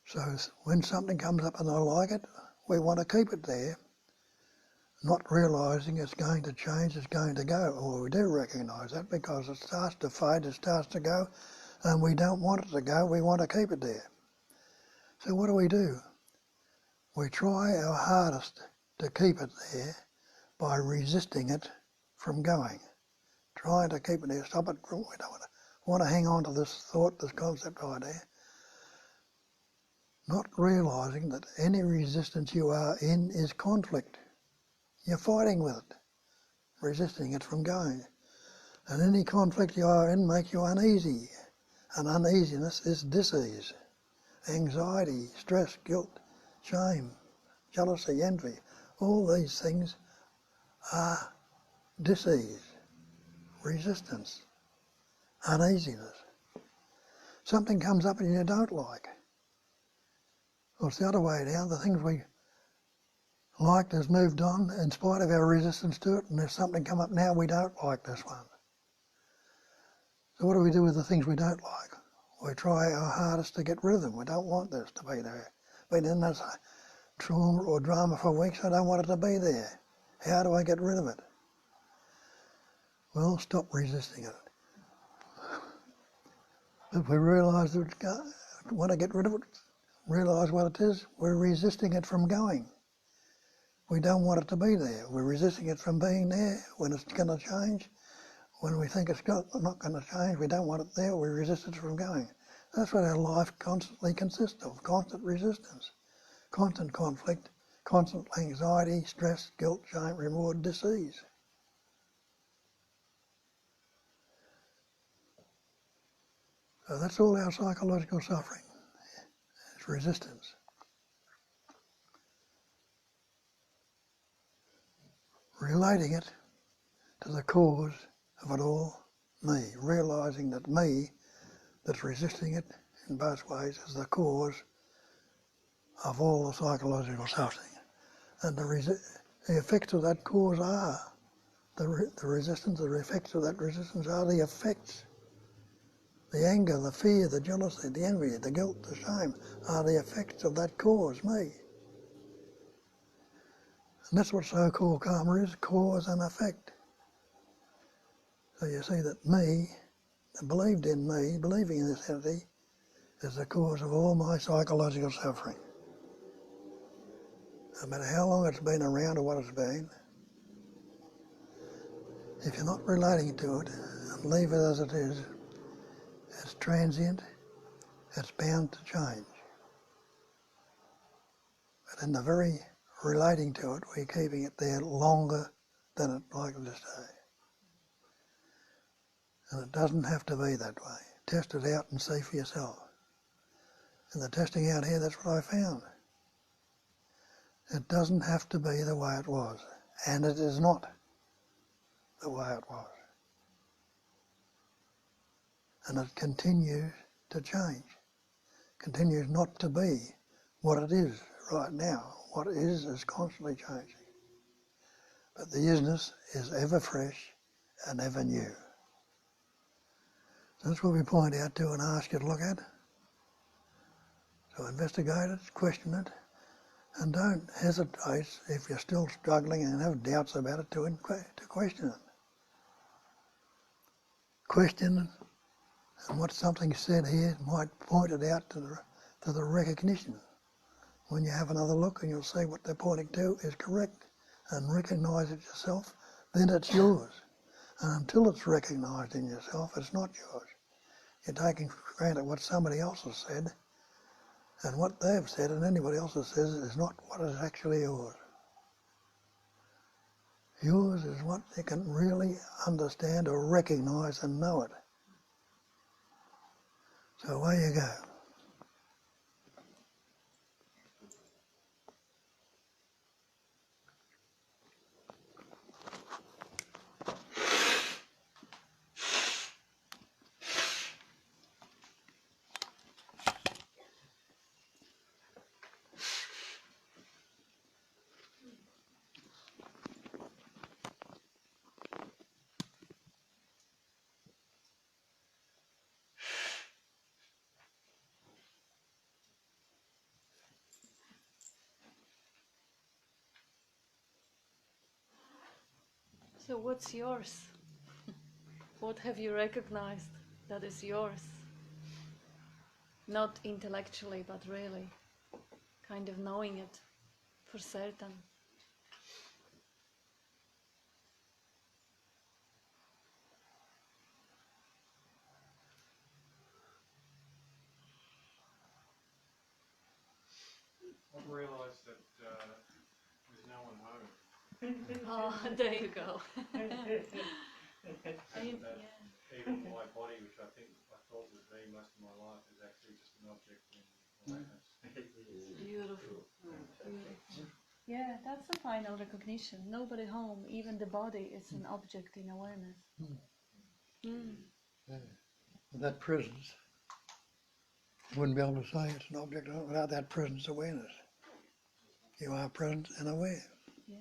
So when something comes up and I like it, we want to keep it there, not realising it's going to change, it's going to go. Or we do recognise that because it starts to fade, it starts to go, and we don't want it to go, we want to keep it there. So what do? We try our hardest to keep it there by resisting it from going. Trying to keep it there, stop it. We don't want to hang on to this thought, this concept idea. Not realising that any resistance you are in is conflict. You're fighting with it, resisting it from going. And any conflict you are in makes you uneasy. And uneasiness is dis-ease. Anxiety, stress, guilt, shame, jealousy, envy. All these things are dis-ease, resistance, uneasiness. Something comes up and you don't like. Well, it's the other way down. The things we liked has moved on in spite of our resistance to it, and there's something come up now we don't like this one. So what do we do with the things we don't like? we try our hardest to get rid of them. We don't want this to be there. Been in this trauma or drama for weeks, I don't want it to be there. How do I get rid of it? Well, stop resisting it. If we realise that we want to get rid of it, realise what it is, we're resisting it from going. We don't want it to be there. We're resisting it from being there when it's going to change. When we think it's not going to change, we don't want it there, we resist it from going. That's what our life constantly consists of, constant resistance, constant conflict, constant anxiety, stress, guilt, shame, remorse, disease. So that's all our psychological suffering. It's resistance. Relating it to the cause of it all, me. Realising that me, that's resisting it in both ways, is the cause of all the psychological suffering. And the effects of that cause are, the resistance, the effects of that resistance are the effects. The anger, the fear, the jealousy, the envy, the guilt, the shame are the effects of that cause, me. And that's what so-called karma is, cause and effect. So you see that me, that believed in me, believing in this entity, is the cause of all my psychological suffering. No matter how long it's been around or what it's been, if you're not relating to it and leave it as it is, it's transient, it's bound to change. But in the very relating to it, we're keeping it there longer than it's likely to stay. And it doesn't have to be that way. Test it out and see for yourself. In the testing out here, that's what I found. It doesn't have to be the way it was. And it is not the way it was. And it continues to change. Continues not to be what it is right now. What is constantly changing. But the isness is ever fresh and ever new. So that's what we point out to and ask you to look at. So investigate it, question it, and don't hesitate if you're still struggling and have doubts about it to question it. Question it, and what something said here might point it out to the recognition. When you have another look and you'll see what they're pointing to is correct and recognise it yourself, then it's yours. And until it's recognised in yourself, it's not yours. You're taking for granted what somebody else has said, and what they've said and anybody else has said is not what is actually yours. Yours is what you can really understand or recognise and know it. So away you go. So what's yours? What have you recognized that is yours? Not intellectually, but really, kind of knowing it for certain. I've realised that there's no one home. Oh, there you go. And that even my body, which I thought was me most of my life, is actually just an object in awareness. Beautiful. Beautiful. Yeah, that's the final recognition. Nobody home, even the body is an object in awareness. Yeah. That presence, you wouldn't be able to say it's an object without that presence awareness. You are present and aware. Yeah.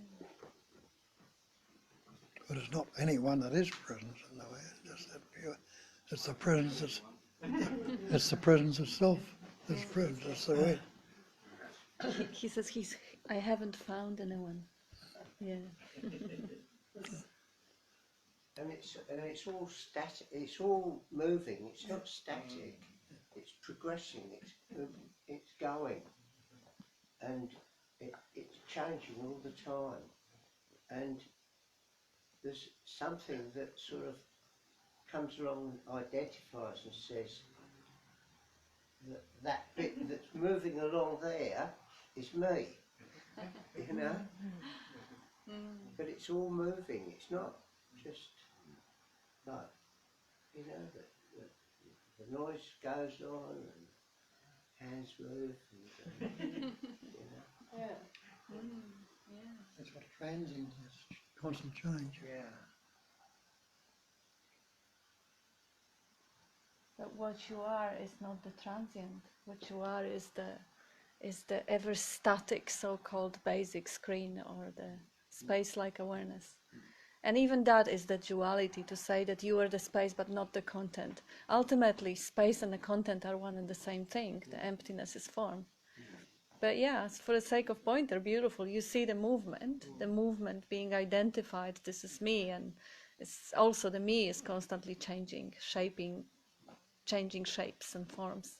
But it's not anyone that is present and aware, it's just that pure. It's the presence It's the presence itself. It's presence. It's the way. He says I haven't found anyone. Yeah. And it's all static. It's all moving. It's not static. It's progressing. It's going, and it's changing all the time. And there's something that sort of comes along and identifies and says that bit that's moving along there is me. You know. But it's all moving. It's not just like, you know, the noise goes on and hands move and you know. Yeah. Yeah. That's what transient is. Constant change. Yeah. But what you are is not the transient. What you are is the ever static so-called basic screen, or the space-like awareness. And even that is the duality, to say that you are the space but not the content. Ultimately, space and the content are one and the same thing. The emptiness is form. But yeah, for the sake of pointer, beautiful. You see the movement being identified. This is me, and it's also the me is constantly changing, changing shapes and forms.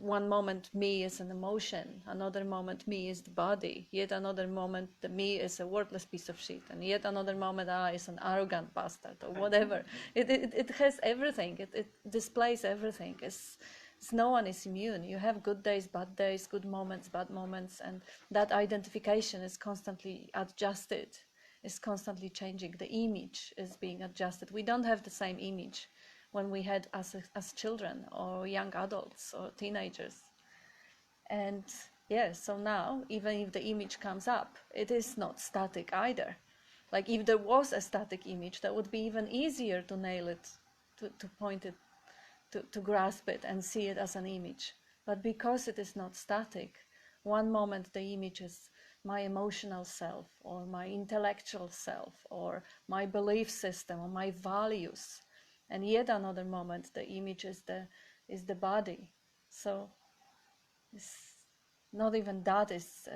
One moment me is an emotion, another moment me is the body, yet another moment the me is a worthless piece of shit, and yet another moment I is an arrogant bastard or whatever. It has everything. It displays everything. It's no one is immune. You have good days, good moments, bad moments, and that identification is constantly adjusted, is constantly changing. The image is being adjusted. We don't have the same image when we had as children or young adults or teenagers. And yeah, so now, even if the image comes up, it is not static either. Like if there was a static image, that would be even easier to nail it, to point it, to grasp it and see it as an image. But because it is not static, one moment the image is my emotional self, or my intellectual self, or my belief system, or my values. And yet another moment, the image is the body. So it's not even that is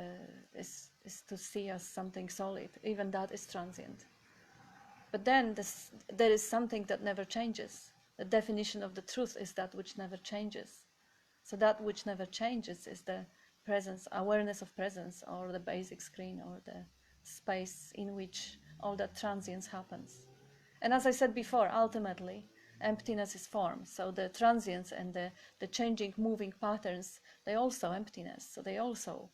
to see as something solid. Even that is transient. But then there is something that never changes. The definition of the truth is that which never changes. So that which never changes is the presence, awareness of presence, or the basic screen, or the space in which all that transience happens. And as I said before, ultimately, emptiness is form. So the transience and the changing, moving patterns, they also emptiness. So they also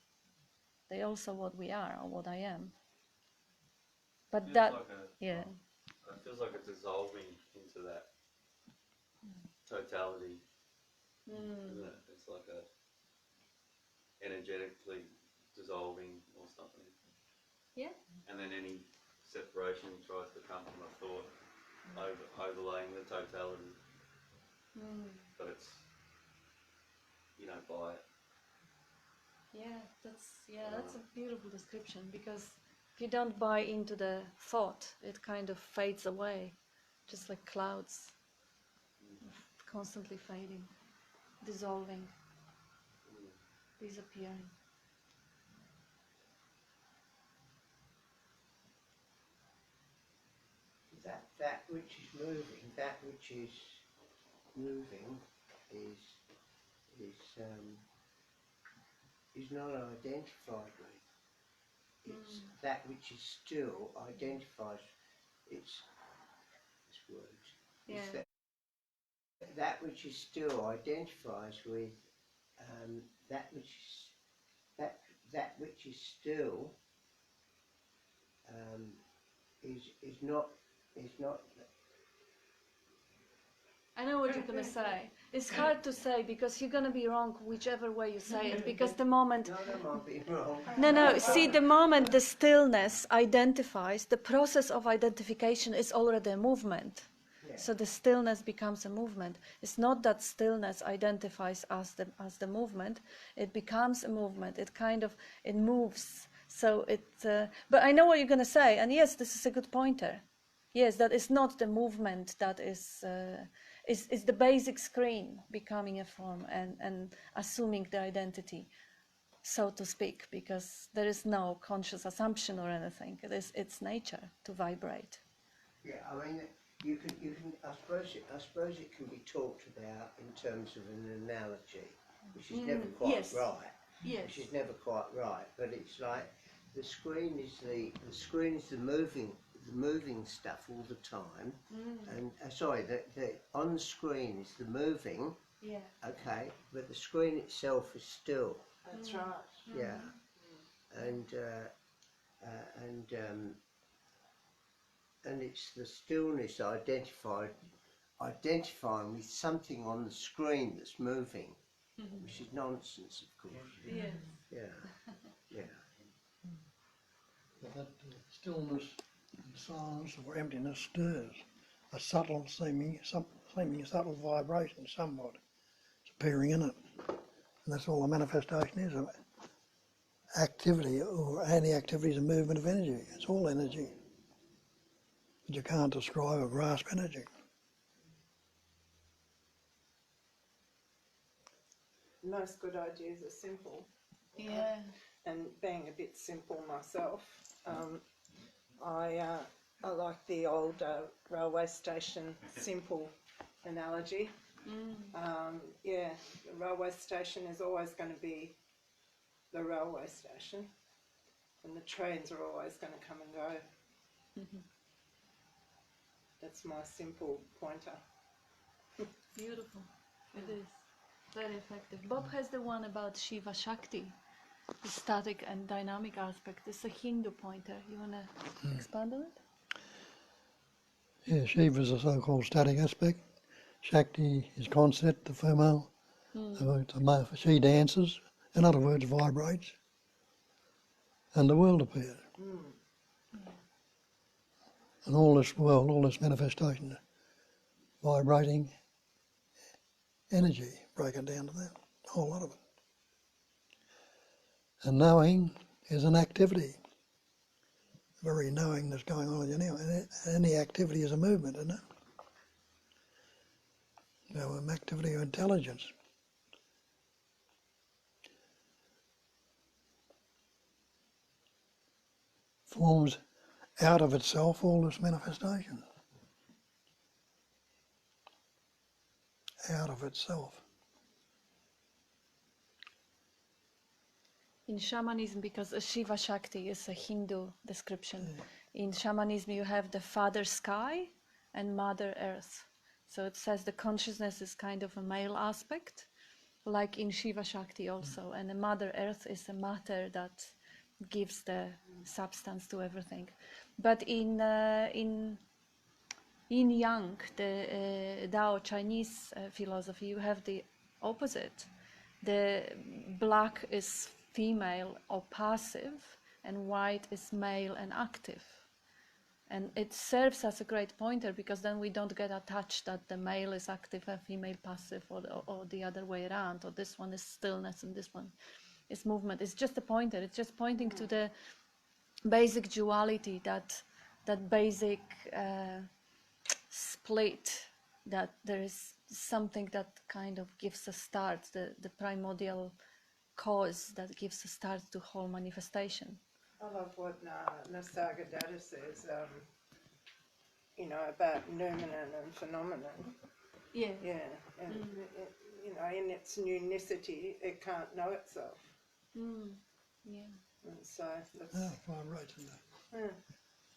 what we are, or what I am. But that, yeah. It feels like it's dissolving into that totality. Isn't it? It's like a energetically dissolving or something. Yeah. And then any separation tries to come from a thought overlaying the totality. But it's, you don't buy it. Yeah, that's a beautiful description, because if you don't buy into the thought, it kind of fades away, just like clouds, constantly fading, dissolving, disappearing. That which is moving, is not identified with. It's that which is still identifies. It's words. Yeah. It's that which is still identifies with that which is still is not. I know what you're going to say. It's hard to say, because you're going to be wrong whichever way you say it, because the moment... No, I'm being wrong. No, see, the moment the stillness identifies, the process of identification is already a movement. Yeah. So the stillness becomes a movement. It's not that stillness identifies as the movement. It becomes a movement. It moves. So but I know what you're going to say, and yes, this is a good pointer. Yes, that is not the movement, that is the basic screen becoming a form and assuming the identity, so to speak, because there is no conscious assumption or anything. It's nature to vibrate. Yeah, I mean, you can. I suppose it can be talked about in terms of an analogy, which is never quite yes. right. Yes. Which is never quite right. But it's like the screen is the moving stuff all the time, and sorry, the on the screen is the moving. Yeah. Okay, but the screen itself is still. That's right. Yeah, and it's the stillness identifying with something on the screen that's moving, which is nonsense, of course. Yes. Yeah. But that stillness and silence or emptiness stirs a subtle, seeming subtle vibration somewhat. It's appearing in it. And that's all the manifestation is of activity, or any activity is a movement of energy. It's all energy. But you can't describe or grasp energy. Most good ideas are simple. Yeah. And being a bit simple myself, I like the old railway station simple analogy. Yeah, the railway station is always going to be the railway station, and the trains are always going to come and go. That's my simple pointer. Beautiful. It is. Very effective. Bob has the one about Shiva Shakti, the static and dynamic aspect. It's a Hindu pointer. You want to expand on it? Yeah, Shiva is a so-called static aspect. Shakti is concept, the female. She dances, in other words, vibrates. And the world appears. And all this world, all this manifestation, vibrating energy, break it down to that, a whole lot of it. And knowing is an activity. Very knowing that's going on in you now. And any activity is a movement, isn't it? So an activity of intelligence. Forms out of itself all this manifestation. Out of itself. In shamanism, because Shiva Shakti is a Hindu description, in shamanism you have the Father Sky and Mother Earth. So it says the consciousness is kind of a male aspect, like in Shiva Shakti also. And the Mother Earth is a matter that gives the substance to everything. But in Yang, the Tao Chinese philosophy, you have the opposite. The black is female or passive, and white is male and active. And it serves as a great pointer, because then we don't get attached that the male is active and female passive, or the other way around, or this one is stillness and this one is movement. It's just a pointer. It's just pointing to the basic duality, that basic split, that there is something that kind of gives a start, the primordial cause that gives a start to whole manifestation. I love what Nisargadatta says, about noumenon and phenomenon. Yeah. Yeah, and in its unicity, it can't know itself. Yeah. And so that's, Vibration.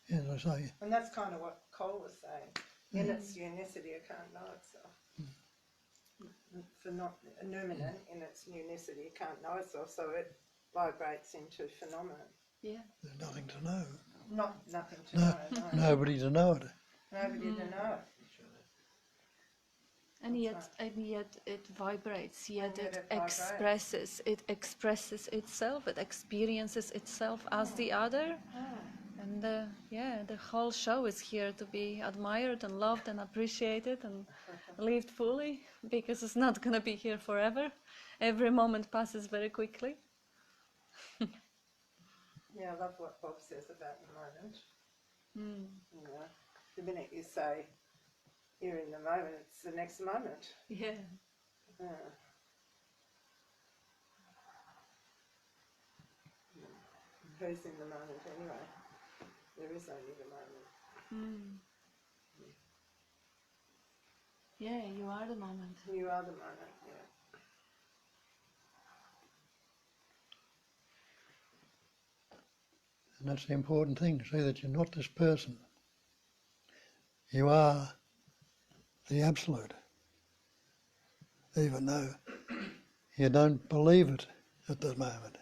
As I say. and that's kind of what Cole was saying. In its unicity, it can't know itself. A noumenon, in its unicity, it can't know itself, so it vibrates into phenomenon. Yeah. There's nothing to know. Nothing to know. No. Nobody to know it. Nobody to know. And yet it vibrates, yet And yet it vibrates. expresses itself, it experiences itself as the other. And the whole show is here to be admired and loved and appreciated and lived fully, because it's not going to be here forever. Every moment passes very quickly. Yeah, I love what Bob says about the moment. The minute you say you're in the moment, it's the next moment. Yeah. Who's in the moment anyway? There is only the moment. Yeah, you are the moment. You are the moment, yeah. And that's the important thing, see that you're not this person. You are the Absolute. Even though you don't believe it at the moment.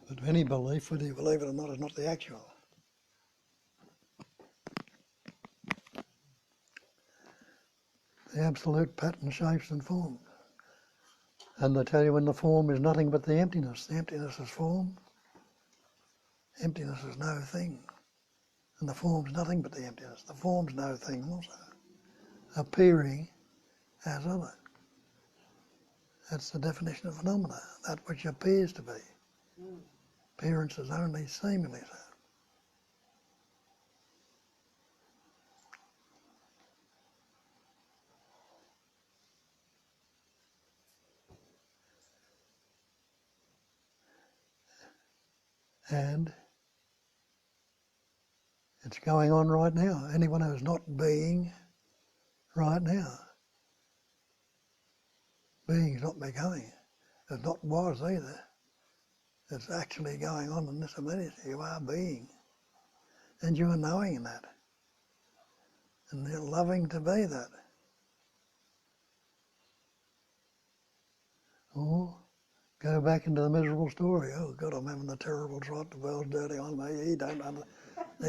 But any belief, whether you believe it or not, is not the actual. The absolute pattern, shapes and forms. And they tell you when the form is nothing but the emptiness. The emptiness is form. Emptiness is no thing. And the form's nothing but the emptiness. The form's no thing also. Appearing as other. That's the definition of phenomena, that which appears to be. Appearance is only seemingly so. And it's going on right now. Anyone who's not being right now, being's not becoming. It's not was either. It's actually going on in this immediacy. You are being. And you are knowing that. And you're loving to be that. Or go back into the miserable story. Oh God, I'm having a terrible trot. The world's dirty on me. He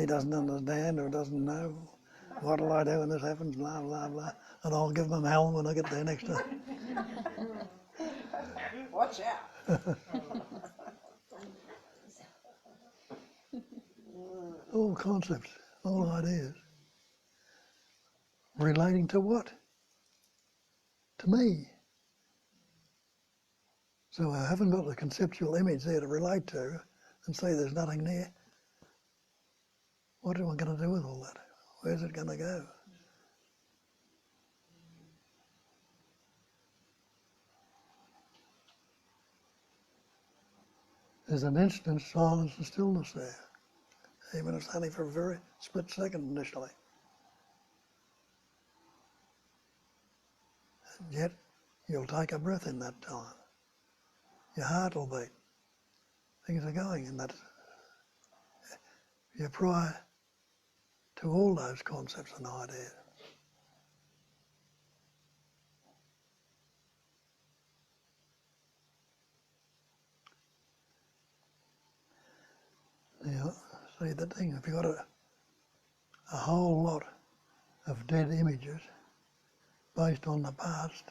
doesn't understand or doesn't know. What'll I do when this happens? Blah, blah, blah. And I'll give him hell when I get there next time. Watch out. All concepts, all ideas. Relating to what? To me. So I haven't got the conceptual image there to relate to and say there's nothing there. What am I going to do with all that? Where's it going to go? There's an instant silence and stillness there, even if it's only for a very split second initially. And yet, you'll take a breath in that time. Your heart will beat. Things are going in that. You're prior to all those concepts and ideas. Now, see the thing, if you've got a whole lot of dead images based on the past,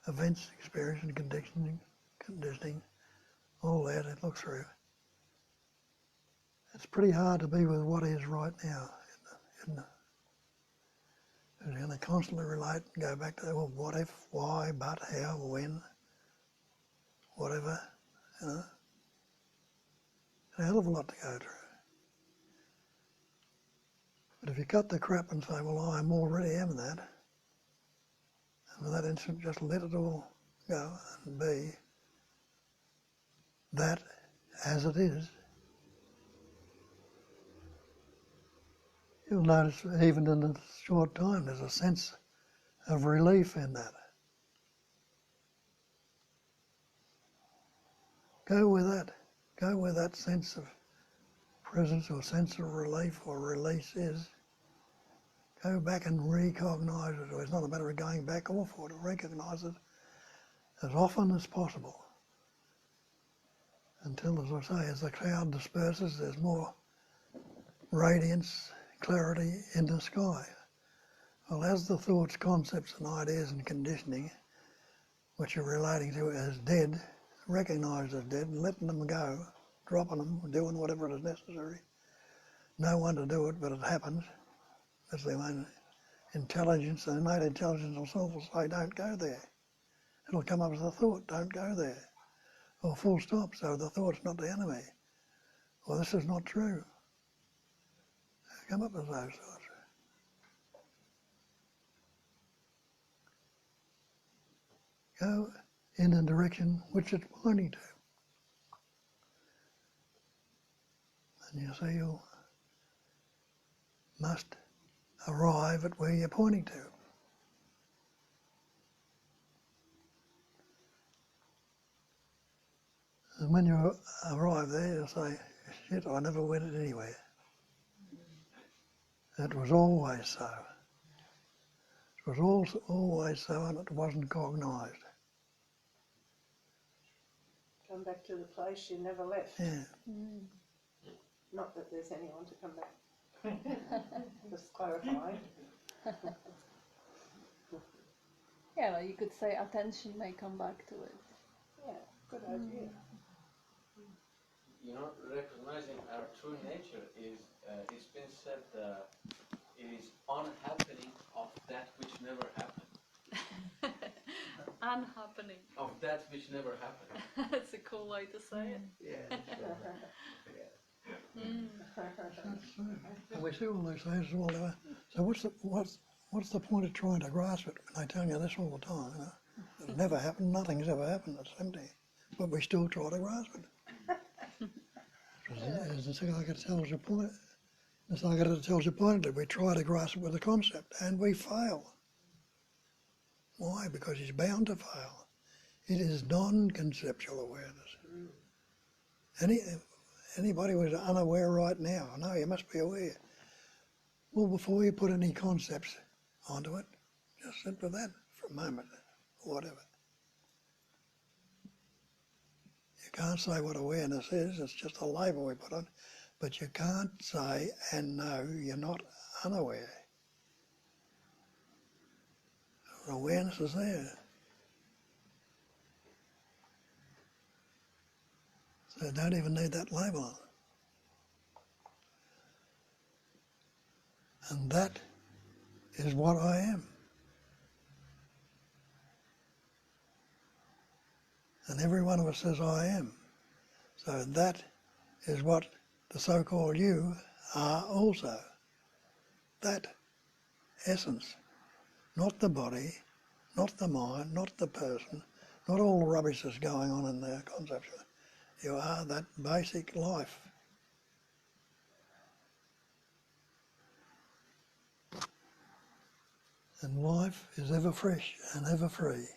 events, experience and conditioning, all that it looks through, it's pretty hard to be with what is right now, isn't it? Because you're going to constantly relate and go back to, well, what if, why, but, how, when, whatever, you know. A hell of a lot to go through. But if you cut the crap and say, well, I already am that, and for that instant just let it all go and be that as it is, you'll notice even in a short time there's a sense of relief in that. Go with that. Go where that sense of presence or sense of relief or release is. Go back and recognise it. It's not a matter of going back or forward. Recognise it as often as possible. Until, as I say, as the cloud disperses, there's more radiance, clarity in the sky. Well, as the thoughts, concepts and ideas and conditioning, which you're relating to as dead, recognised as dead and letting them go, dropping them, doing whatever is necessary. No one to do it, but it happens. That's the main intelligence, the innate intelligence of self will say, don't go there. It'll come up as a thought, don't go there. Or full stop, so the thought's not the enemy. Or this is not true. come up with those thoughts. Go in the direction which it's pointing to. And you see you must arrive at where you're pointing to. And when you arrive there, you'll say, shit, I never went anywhere. It was always so. It was always so, and it wasn't cognised. Come back to the place you never left. Yeah. Not that there's anyone to come back. Just clarifying. Yeah, well, you could say attention may come back to it. Yeah, good idea. You know, recognizing our true nature is, it's been said, it is unhappening of that which never happened. Unhappening. Of that which never happened. That's a cool way to say it. Yeah. And we see all these things all over. So what's the point of trying to grasp it when they tell you this all the time? You know? It's never happened, nothing's ever happened, it's empty. But we still try to grasp it. As the psychiatrist tells you pointedly, we try to grasp it with a concept and we fail. Why? Because he's bound to fail. It is non-conceptual awareness. Anybody who's unaware right now, no, you must be aware. Well, before you put any concepts onto it, just sit with that for a moment, or whatever. You can't say what awareness is, it's just a label we put on, but you can't say and know you're not unaware. Awareness is there. So you don't even need that label on it. And that is what I am. And every one of us says I am. So that is what the so-called you are also. That essence. Not the body, not the mind, not the person, not all the rubbish that's going on in the conception. You are that basic life. And life is ever fresh and ever free.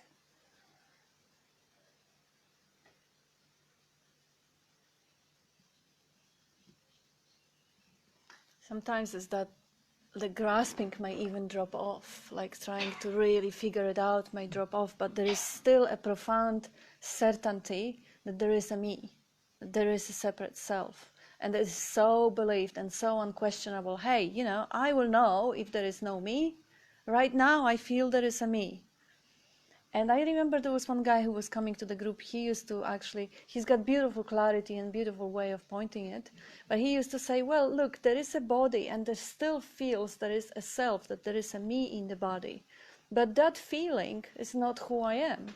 Sometimes it's that the grasping may even drop off, like trying to really figure it out may drop off, but there is still a profound certainty that there is a me, that there is a separate self. And it is so believed and so unquestionable. Hey, you know, I will know if there is no me. Right now I feel there is a me. And I remember there was one guy who was coming to the group. He used to he's got beautiful clarity and beautiful way of pointing it. But he used to say, well, look, there is a body and there still feels there is a self, that there is a me in the body. But that feeling is not who I am.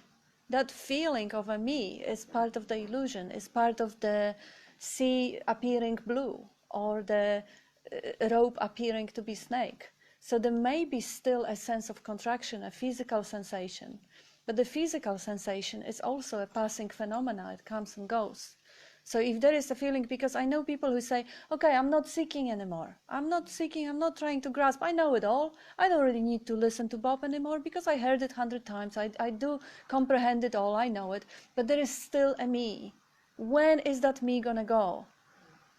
That feeling of a me is part of the illusion, is part of the sea appearing blue or the rope appearing to be snake. So there may be still a sense of contraction, a physical sensation. But the physical sensation is also a passing phenomena. It comes and goes. So if there is a feeling, because I know people who say, okay, I'm not seeking anymore. I'm not seeking, I'm not trying to grasp. I know it all. I don't really need to listen to Bob anymore because I heard it 100 times. I do comprehend it all. I know it. But there is still a me. When is that me going to go?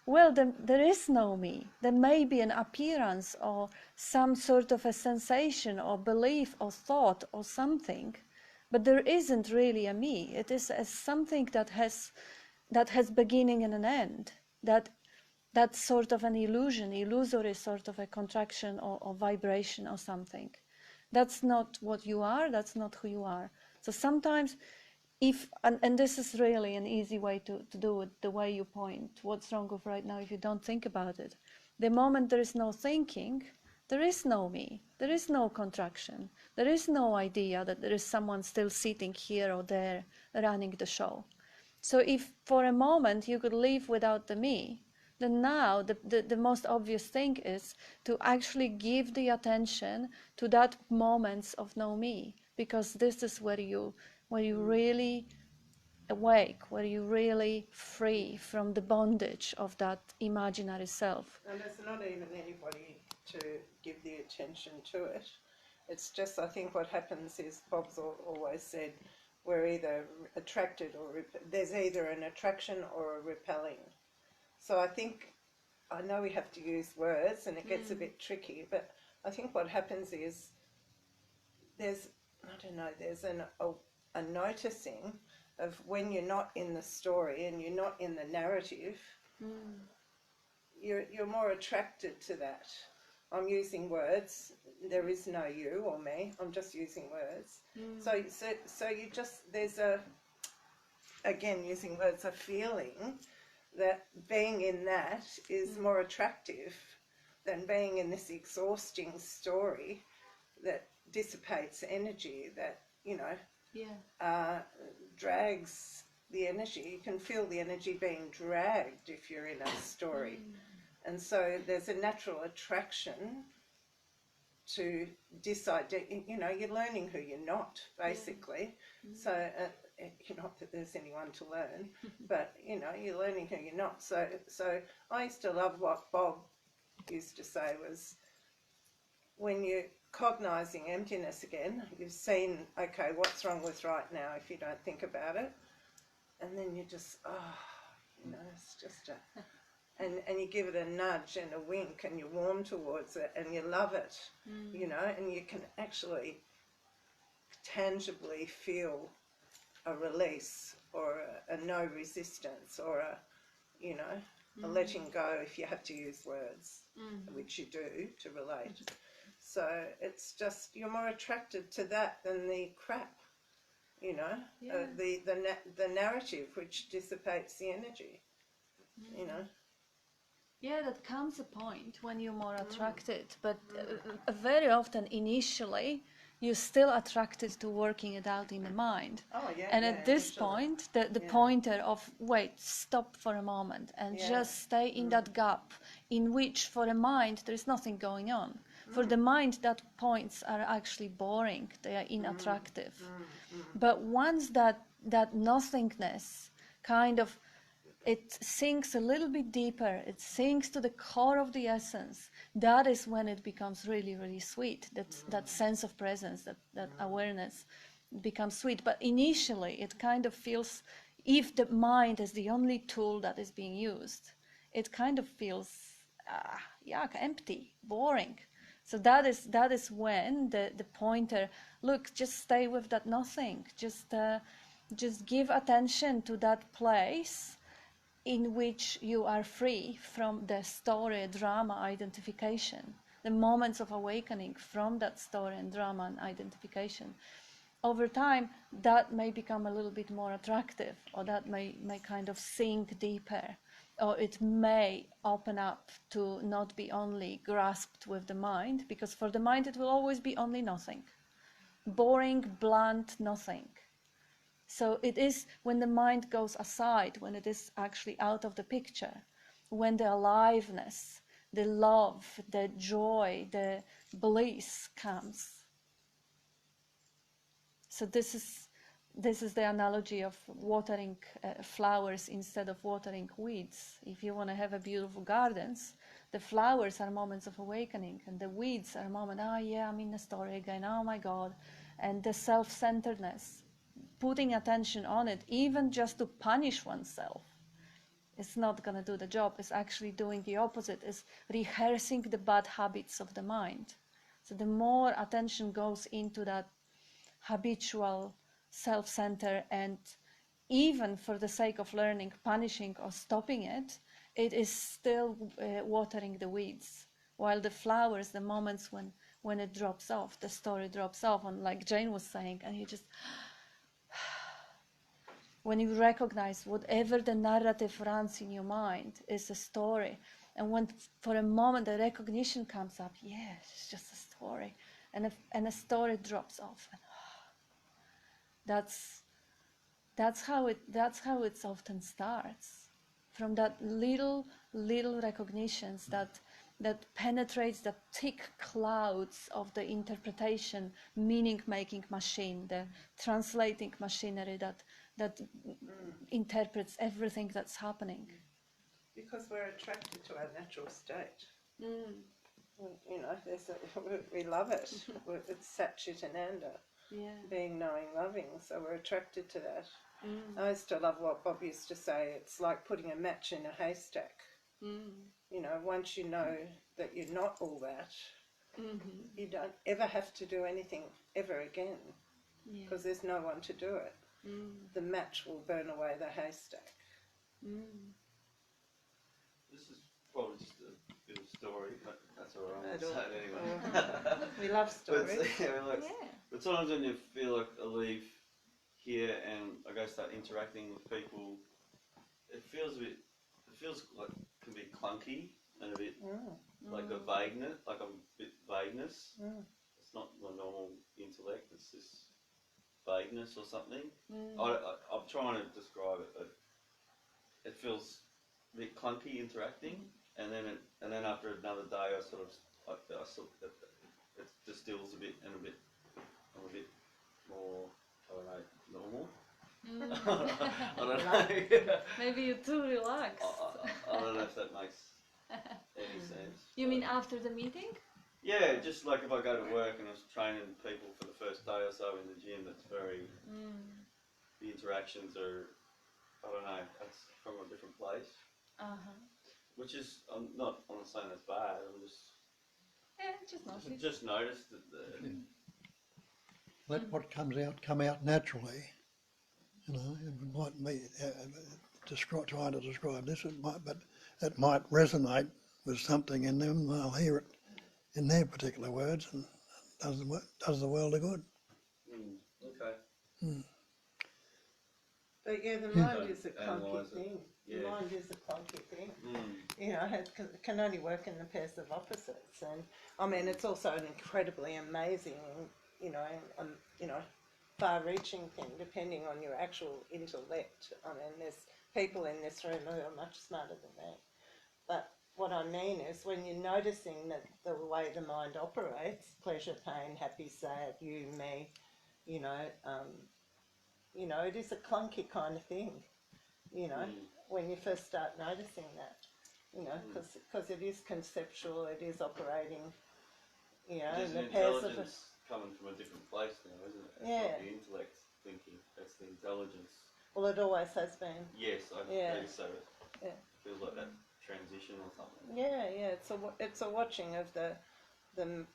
Well, there is no me. There may be an appearance or some sort of a sensation or belief or thought or something, but there isn't really a me. It is something that has beginning and an end. That's sort of an illusion, illusory sort of a contraction or vibration or something. That's not what you are. That's not who you are. So sometimes, and this is really an easy way to do it, the way you point. What's wrong with right now if you don't think about it? The moment there is no thinking, there is no me. There is no contraction. There is no idea that there is someone still sitting here or there running the show. So if for a moment you could live without the me, then now the most obvious thing is to actually give the attention to that moments of no me, because this is where you really awake, where you really free from the bondage of that imaginary self. And there's not even anybody to give the attention to it. It's just, I think what happens is, Bob's always said, we're either attracted or there's either an attraction or a repelling. So I know we have to use words and it gets a bit tricky, but I think what happens is there's a noticing of when you're not in the story and you're not in the narrative, you're more attracted to that. I'm using words. There is no you or me. I'm just using words. So you just, there's again, using words, a feeling that being in that is more attractive than being in this exhausting story that dissipates energy, that, drags the energy. You can feel the energy being dragged if you're in a story. And so there's a natural attraction to you're learning who you're not, basically. So, not that there's anyone to learn, but, you're learning who you're not. So I used to love what Bob used to say was, when you're cognizing emptiness again, you've seen, okay, what's wrong with right now if you don't think about it? And then you just, it's just and you give it a nudge and a wink and you're warm towards it and you love it, and you can actually tangibly feel a release or a no resistance or a letting go, if you have to use words, which you do to relate. So it's just, you're more attracted to that than the crap, the narrative which dissipates the energy, Yeah, that comes a point when you're more attracted, but very often initially you're still attracted to working it out in the mind. Oh, yeah. And at this point, the pointer of, wait, stop for a moment and just stay in that gap in which for the mind there is nothing going on. For the mind, that points are actually boring, they are unattractive. But once that nothingness kind of, it sinks a little bit deeper, it sinks to the core of the essence, that is when it becomes really, really sweet. That sense of presence, that awareness becomes sweet. But initially, it kind of feels, if the mind is the only tool that is being used, it kind of feels, yuck, empty, boring. So that is when the pointer, look, just stay with that nothing. Just give attention to that place in which you are free from the story, drama, identification, the moments of awakening from that story and drama and identification. Over time, that may become a little bit more attractive, or that may kind of sink deeper, or it may open up to not be only grasped with the mind, because for the mind it will always be only nothing. Boring, blunt, nothing. So it is when the mind goes aside, when it is actually out of the picture, when the aliveness, the love, the joy, the bliss comes. So this is the analogy of watering flowers instead of watering weeds. If you want to have a beautiful gardens, the flowers are moments of awakening, and the weeds are moments, I'm in the story again, oh my God. And the self-centeredness, putting attention on it, even just to punish oneself, it's not going to do the job. It's actually doing the opposite. It's rehearsing the bad habits of the mind. So the more attention goes into that habitual self-center, and even for the sake of learning, punishing or stopping it, it is still watering the weeds. While the flowers, the moments when it drops off, the story drops off, and like Jane was saying, and you just, when you recognize whatever the narrative runs in your mind is a story, and when for a moment the recognition comes up, it's just a story, and a story drops off, and that's how it often starts. from that little recognitions that penetrates the thick clouds of the interpretation, meaning-making machine, the translating machinery that interprets everything that's happening. Because we're attracted to our natural state. You know, we love it. It's Sat Chit Ananda, being, knowing, loving. So we're attracted to that. I used to love what Bob used to say. It's like putting a match in a haystack. You know, once you know that you're not all that, you don't ever have to do anything ever again, because there's no one to do it. The match will burn away the haystack. This is probably just a bit of a story, but that's all right. I'm going to say it anyway. We love stories. But sometimes when you feel like I leave here and I go start interacting with people, it feels like it can be clunky and a bit like a vagueness, vagueness. It's not my normal intellect, it's this vagueness or something. I'm trying to describe it, but it feels a bit clunky interacting, and then after another day it distills a bit and I'm a bit more, I don't know, normal. I don't know. Maybe you're too relaxed. I don't know if that makes any sense. You mean after the meeting? Yeah, just like if I go to work and I was training people for the first day or so in the gym, it's very, the interactions are, I don't know, it's from a different place. Which is, I'm not saying that's bad, I'm just noticed that let what comes out come out naturally. You know, it might be trying to describe this, but it might resonate with something in them. They'll hear it in their particular words, and does the world a good. Okay. But yeah, the mind is a clunky thing. The mind is a clunky thing. You know, it can only work in the pairs of opposites, and I mean, it's also an incredibly amazing, you know, far-reaching thing, depending on your actual intellect. I mean, there's people in this room who are much smarter than me. But what I mean is, when you're noticing that the way the mind operates, pleasure, pain, happy, sad, you, me, you know, it is a clunky kind of thing, you know, when you first start noticing that, you know, because it is conceptual, it is operating, you know, in the pairs of... coming from a different place now, isn't it? It's not the intellect thinking, that's the intelligence. Well, it always has been. Yes, I think so. It feels like that transition or something. Yeah, it's a watching of the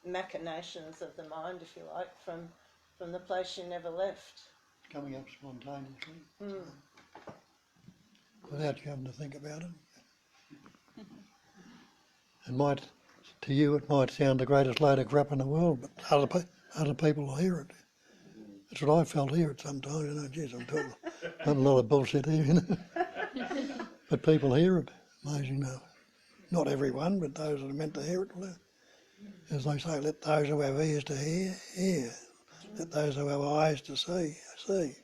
machinations of the mind, if you like, from the place you never left. Coming up spontaneously. Without you having to think about it. To you it might sound the greatest load of crap in the world, but other people will hear it. That's what I felt here at some time, you know, geez, I'm talking a lot of bullshit here, you know. But people hear it, amazing though. Not everyone, but those that are meant to hear it will. As they say, let those who have ears to hear, hear. Let those who have eyes to see, see.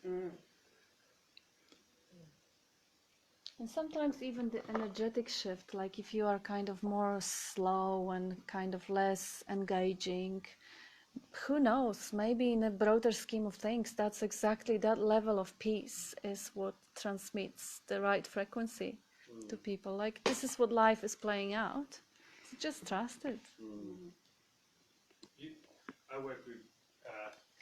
And sometimes even the energetic shift, like if you are kind of more slow and kind of less engaging, who knows, maybe in a broader scheme of things, that's exactly that level of peace is what transmits the right frequency to people. Like, this is what life is playing out. So just trust it. I work with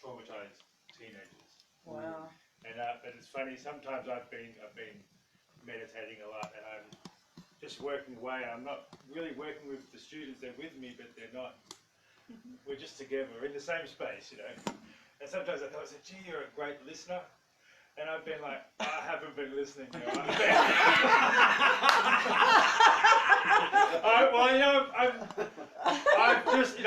traumatized teenagers. Wow. And but it's funny, sometimes I've been meditating a lot, and I'm just working away. I'm not really working with the students, they're with me, but they're not. We're just together, we're in the same space, you know. And sometimes I say, gee, you're a great listener. And I've been like, I haven't been listening, you know.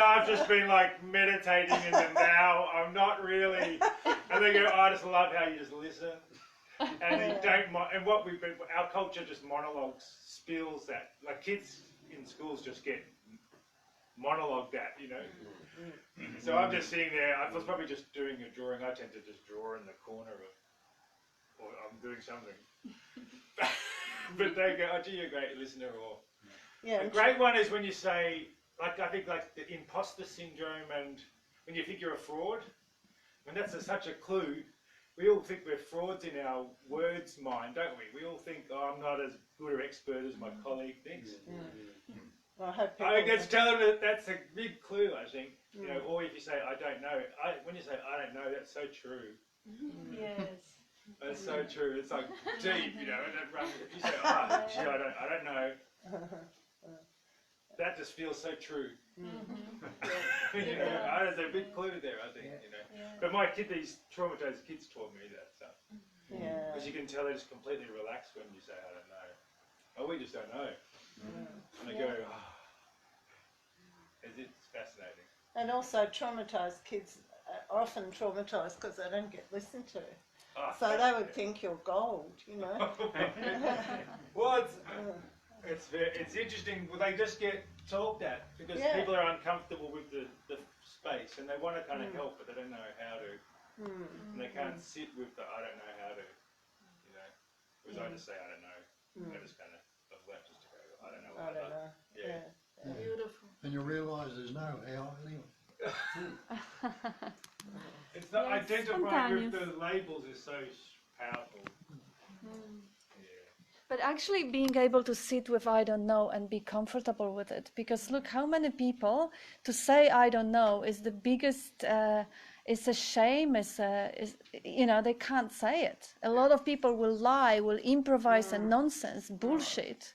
I've just been like meditating in the now. I'm not really, and they go, I just love how you just listen. And you don't, and what we've been, our culture just monologues, spills that, like kids in schools just get monologue that, you know. So I'm just sitting there, I was probably just doing a drawing, I tend to just draw in the corner of or I'm doing something. But they go, oh, gee, you're a great listener. Or Yeah, a great one is when you say, like, I think like the imposter syndrome, and when you think you're a fraud, and that's such a clue. We all think we're frauds in our words mind, don't we? We all think, oh, I'm not as good or expert as my colleague thinks. I hope I people- guess tell them that that's a big clue, I think. You know, or if you say, I don't know, when you say, I don't know, that's so true. Yes. That's so true. It's like deep, you know. And then if you say, oh, gee, I don't know, that just feels so true. You know, there's a big clue there, I think. You know, but these traumatized kids taught me that stuff. Yeah. Because you can tell they're just completely relaxed when you say, I don't know. Oh, we just don't know. And they go, oh. It's fascinating. And also traumatised kids are often traumatised because they don't get listened to. Oh, So they would think you're gold, you know. Well, it's interesting. Well, they just get talked at because people are uncomfortable with the space and they want to kind of help, but they don't know how to. And they can't sit with the I don't know how to, you know. Whereas I just say I don't know. I just kind of I've learned just to go I don't know. I don't know. Yeah. Beautiful. And you realise there's no how anyway. It's not Yes, identifying with spontaneous. the labels is so powerful. But actually being able to sit with I don't know and be comfortable with it. Because look, how many people to say I don't know is the biggest, it's a shame, you know, they can't say it. A lot of people will lie, will improvise and nonsense, bullshit,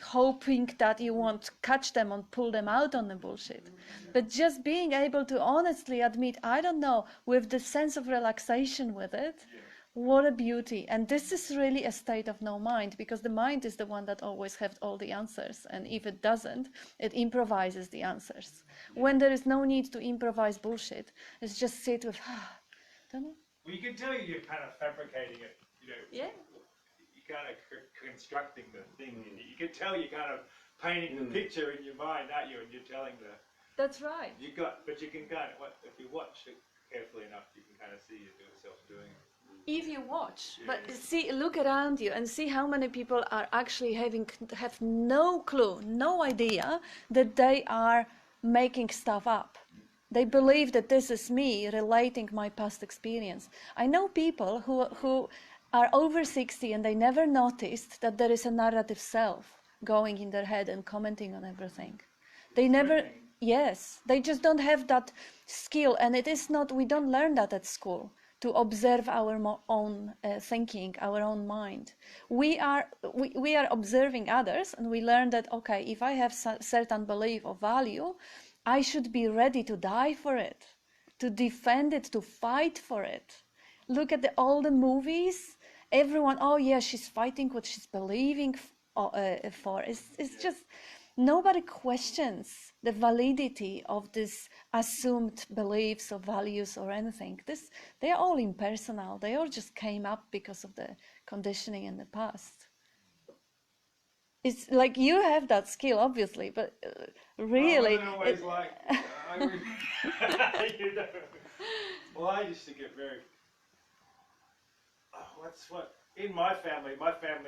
hoping that you won't catch them and pull them out on the bullshit. But just being able to honestly admit, I don't know, with the sense of relaxation with it, what a beauty. And this is really a state of no mind, because the mind is the one that always has all the answers. And if it doesn't, it improvises the answers. When there is no need to improvise bullshit, it's just sit with, don't know. Well, you can tell you're kind of fabricating it, you know. Yeah. You're kind of constructing the thing. You can tell you're kind of painting the picture in your mind, aren't you? And you're telling That's right. but you can kind of, if you watch it carefully enough, you can kind of see yourself doing it. If you watch, but see, look around you and see how many people are actually have no clue, no idea that they are making stuff up. They believe that this is me relating my past experience. I know people who are over 60 and they never noticed that there is a narrative self going in their head and commenting on everything. They never, yes, they just don't have that skill, and it is not, we don't learn that at school. To observe our own thinking, our own mind. We are observing others, and we learn that, okay, if I have certain belief or value, I should be ready to die for it, to defend it, to fight for it. Look at all the movies. Everyone, oh yeah, she's fighting what she's believing for. It's just, nobody questions the validity of these assumed beliefs or values or anything. They are all impersonal. They all just came up because of the conditioning in the past. It's like you have that skill, obviously, but really... I always you know. Well, I used to get very... in my family,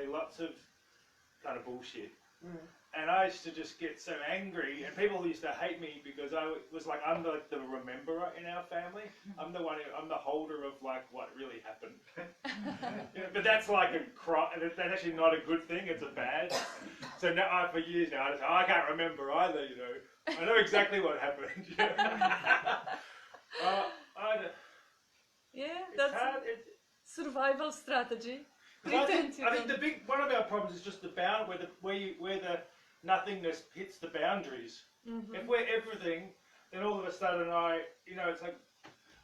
lots of kind of bullshit. And I used to just get so angry, and people used to hate me because I was like, I'm like the rememberer in our family. I'm the holder of like what really happened. You know, but that's like that's actually not a good thing. It's a bad. So now, for years now, I can't remember either. You know, I know exactly what happened. You know? that's hard. survival strategy. I think one of our problems is just the bound where the nothingness hits the boundaries. If we're everything, then all of a sudden it's like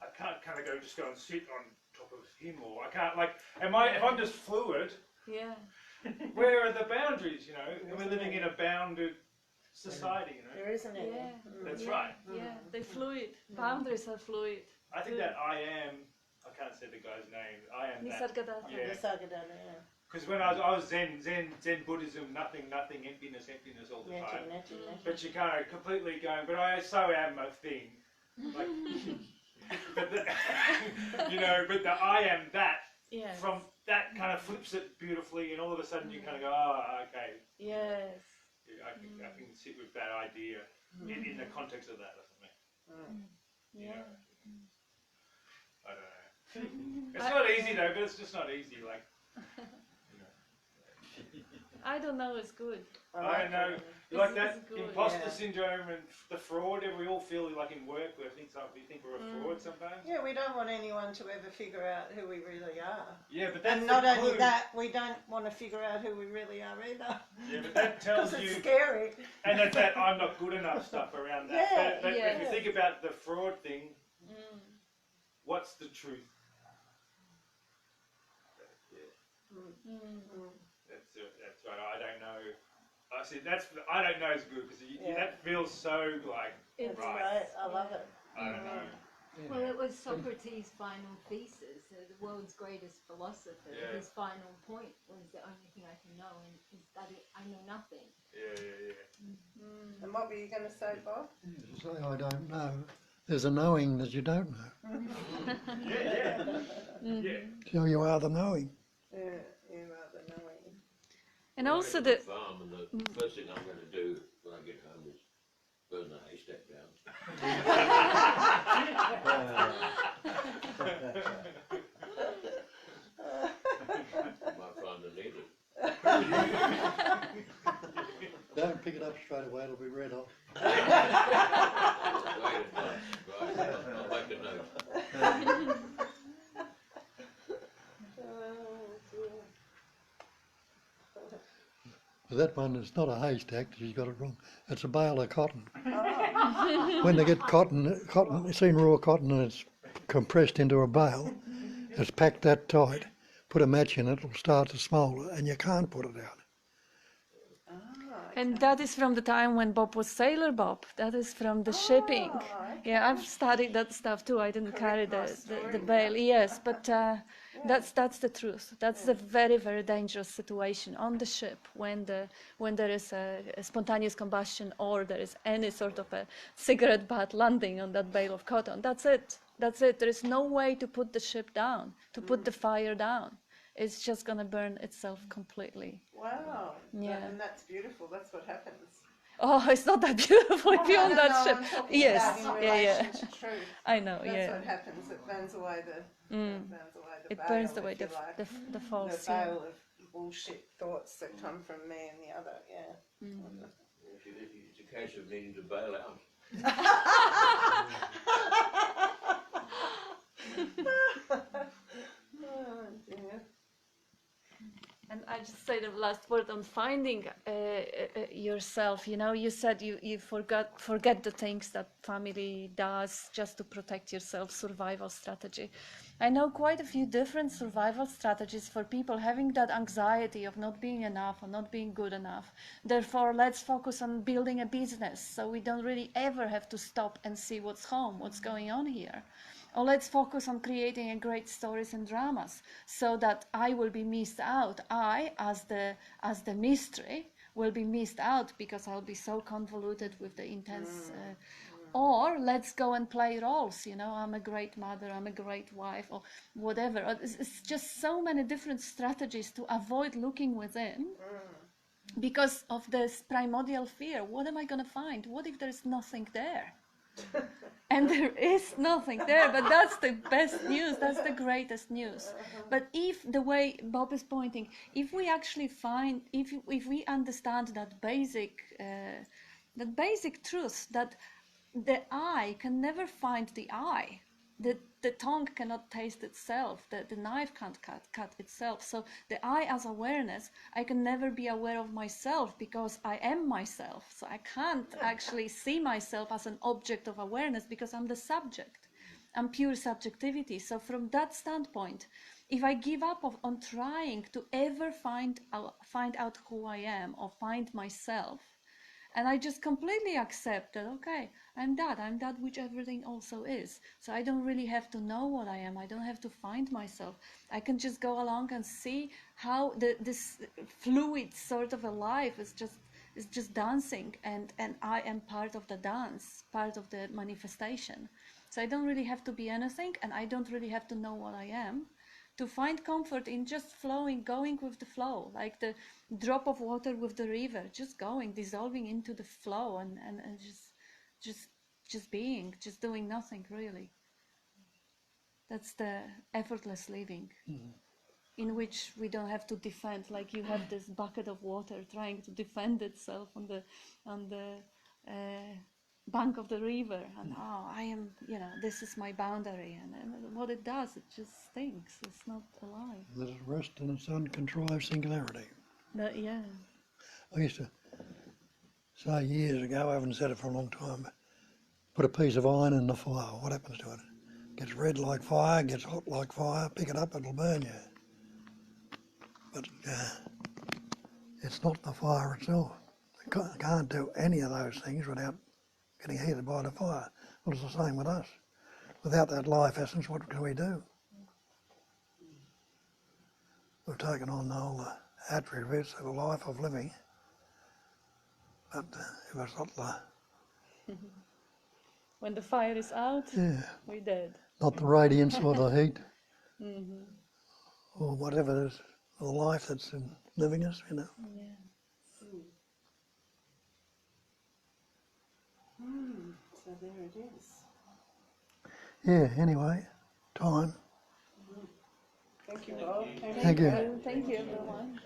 I can't kind of go and sit on top of him, or I can't if I'm just fluid. Yeah. Where are the boundaries? You know, and we're living in a bounded society. You know, There isn't any. Yeah. that's right. Yeah, they're fluid. Boundaries are fluid. I think that I am. I can't say the guy's name. I am that. Nisargadatta. Yeah. Because when I was Zen Buddhism, nothing, emptiness all the time. But you kind of completely going, but I so am a thing. Like, but the I am that Yes. from that kind of flips it beautifully, and all of a sudden you kind of go, oh, okay, Yes. I can sit with that idea in the context of that or something. Yeah. I don't know. It's not easy though, but it's just not easy. Like, I don't know. It's good. I don't know. It's- Like that it's good, imposter yeah. syndrome and the fraud. We all feel like in work, we think we're a fraud sometimes. Yeah, we don't want anyone to ever figure out who we really are. Yeah, but that's And not the only clue. that, we don't want to figure out who we really are either. Yeah, but that tells Because you. it's scary. And that's that I'm not good enough stuff around that. Yeah, But yeah. if you think about the fraud thing, what's the truth? That's right. I don't know. I see. I don't know is good because Yeah. that feels so like It's right. Right, I love it. I don't know. Well, it was Socrates' final thesis, the world's greatest philosopher. Yeah. His final point was the only thing I can know is that I know nothing. Yeah. And what were you going to say, Bob? You say, I don't know. There's a knowing that you don't know. Yeah. So you are the knowing. Yeah, you are the knowing. And Well, also I the get to the farm, and the first thing I'm going to do when I get home is burn the haystack down. Might find I need it. Don't pick it up straight away, it'll be red hot. Wait a minute. Right, I'll make a note. But that one is not a haystack, she's got it wrong. It's a bale of cotton. When they get cotton, you seen raw cotton and it's compressed into a bale, it's packed that tight. Put a match in it, it'll start to smoulder and you can't put it out. And that is from the time when Bob was Sailor Bob. That is from the shipping. Yeah, I've studied that stuff too. I didn't carry the bale. Yes, but that's the truth. That's the very, very dangerous situation on the ship when there is a spontaneous combustion or there is any sort of a cigarette butt landing on that bale of cotton. That's it. That's it. There is no way to put the ship down, to put the fire down. It's just going to burn itself completely. Wow. Yeah. And that's beautiful. That's what happens. Oh, it's not that beautiful if you're on that I'm ship. talking Yes, about in yeah, relation yeah. to truth. I know, That's yeah. what happens. It burns away the It veil, burns away if you like. the false. the Yeah. veil of bullshit thoughts that come from me and the other. Yeah. It's a case of needing to bail out. Oh dear. And I just say the last word on finding yourself. You know, you said you forget the things that family does just to protect yourself, survival strategy. I know quite a few different survival strategies for people having that anxiety of not being enough or not being good enough. Therefore, let's focus on building a business so we don't really ever have to stop and see what's going on here. Or let's focus on creating a great stories and dramas so that I will be missed out. I, as the mystery, will be missed out because I'll be so convoluted with the intense. Or let's go and play roles. You know, I'm a great mother, I'm a great wife, or whatever. It's just so many different strategies to avoid looking within. Because of this primordial fear. What am I going to find? What if there is nothing there? And there is nothing there, but that's the best news, that's the greatest news. But if, the way Bob is pointing, if we actually find, if we understand that basic truth, that the eye can never find the eye, the tongue cannot taste itself, the knife can't cut itself. So the I as awareness, I can never be aware of myself because I am myself. So I can't actually see myself as an object of awareness because I'm the subject. I'm pure subjectivity. So from that standpoint, if I give up on trying to ever find out who I am or find myself, and I just completely accept that, okay, I'm that which everything also is. So I don't really have to know what I am. I don't have to find myself. I can just go along and see how this fluid sort of a life is just dancing, and I am part of the dance, part of the manifestation. So I don't really have to be anything, and I don't really have to know what I am. to find comfort in just flowing, going with the flow, like the drop of water with the river, just going, dissolving into the flow, and just being, just doing nothing really. That's the effortless living, in which we don't have to defend, like you have this bucket of water trying to defend itself on the bank of the river, and I am, this is my boundary, and what it does, it just stinks. It's not alive. Let it rest in its uncontrived singularity. Yeah. I used to say years ago, I haven't said it for a long time, put a piece of iron in the fire, what happens to it? Gets red like fire, gets hot like fire, pick it up, it'll burn you. But it's not the fire itself. You can't do any of those things without getting heated by the fire. Well, it's the same with us. Without that life essence, what can we do? We've taken on all the attributes of a life of living, but if it's not the... When the fire is out, we're dead. Not the radiance or the heat, Mm-hmm. or whatever it is, the life that's in living us, Yeah. So there it is. Yeah, anyway, time. Thank you, Bob. Thank you. Thank you, everyone.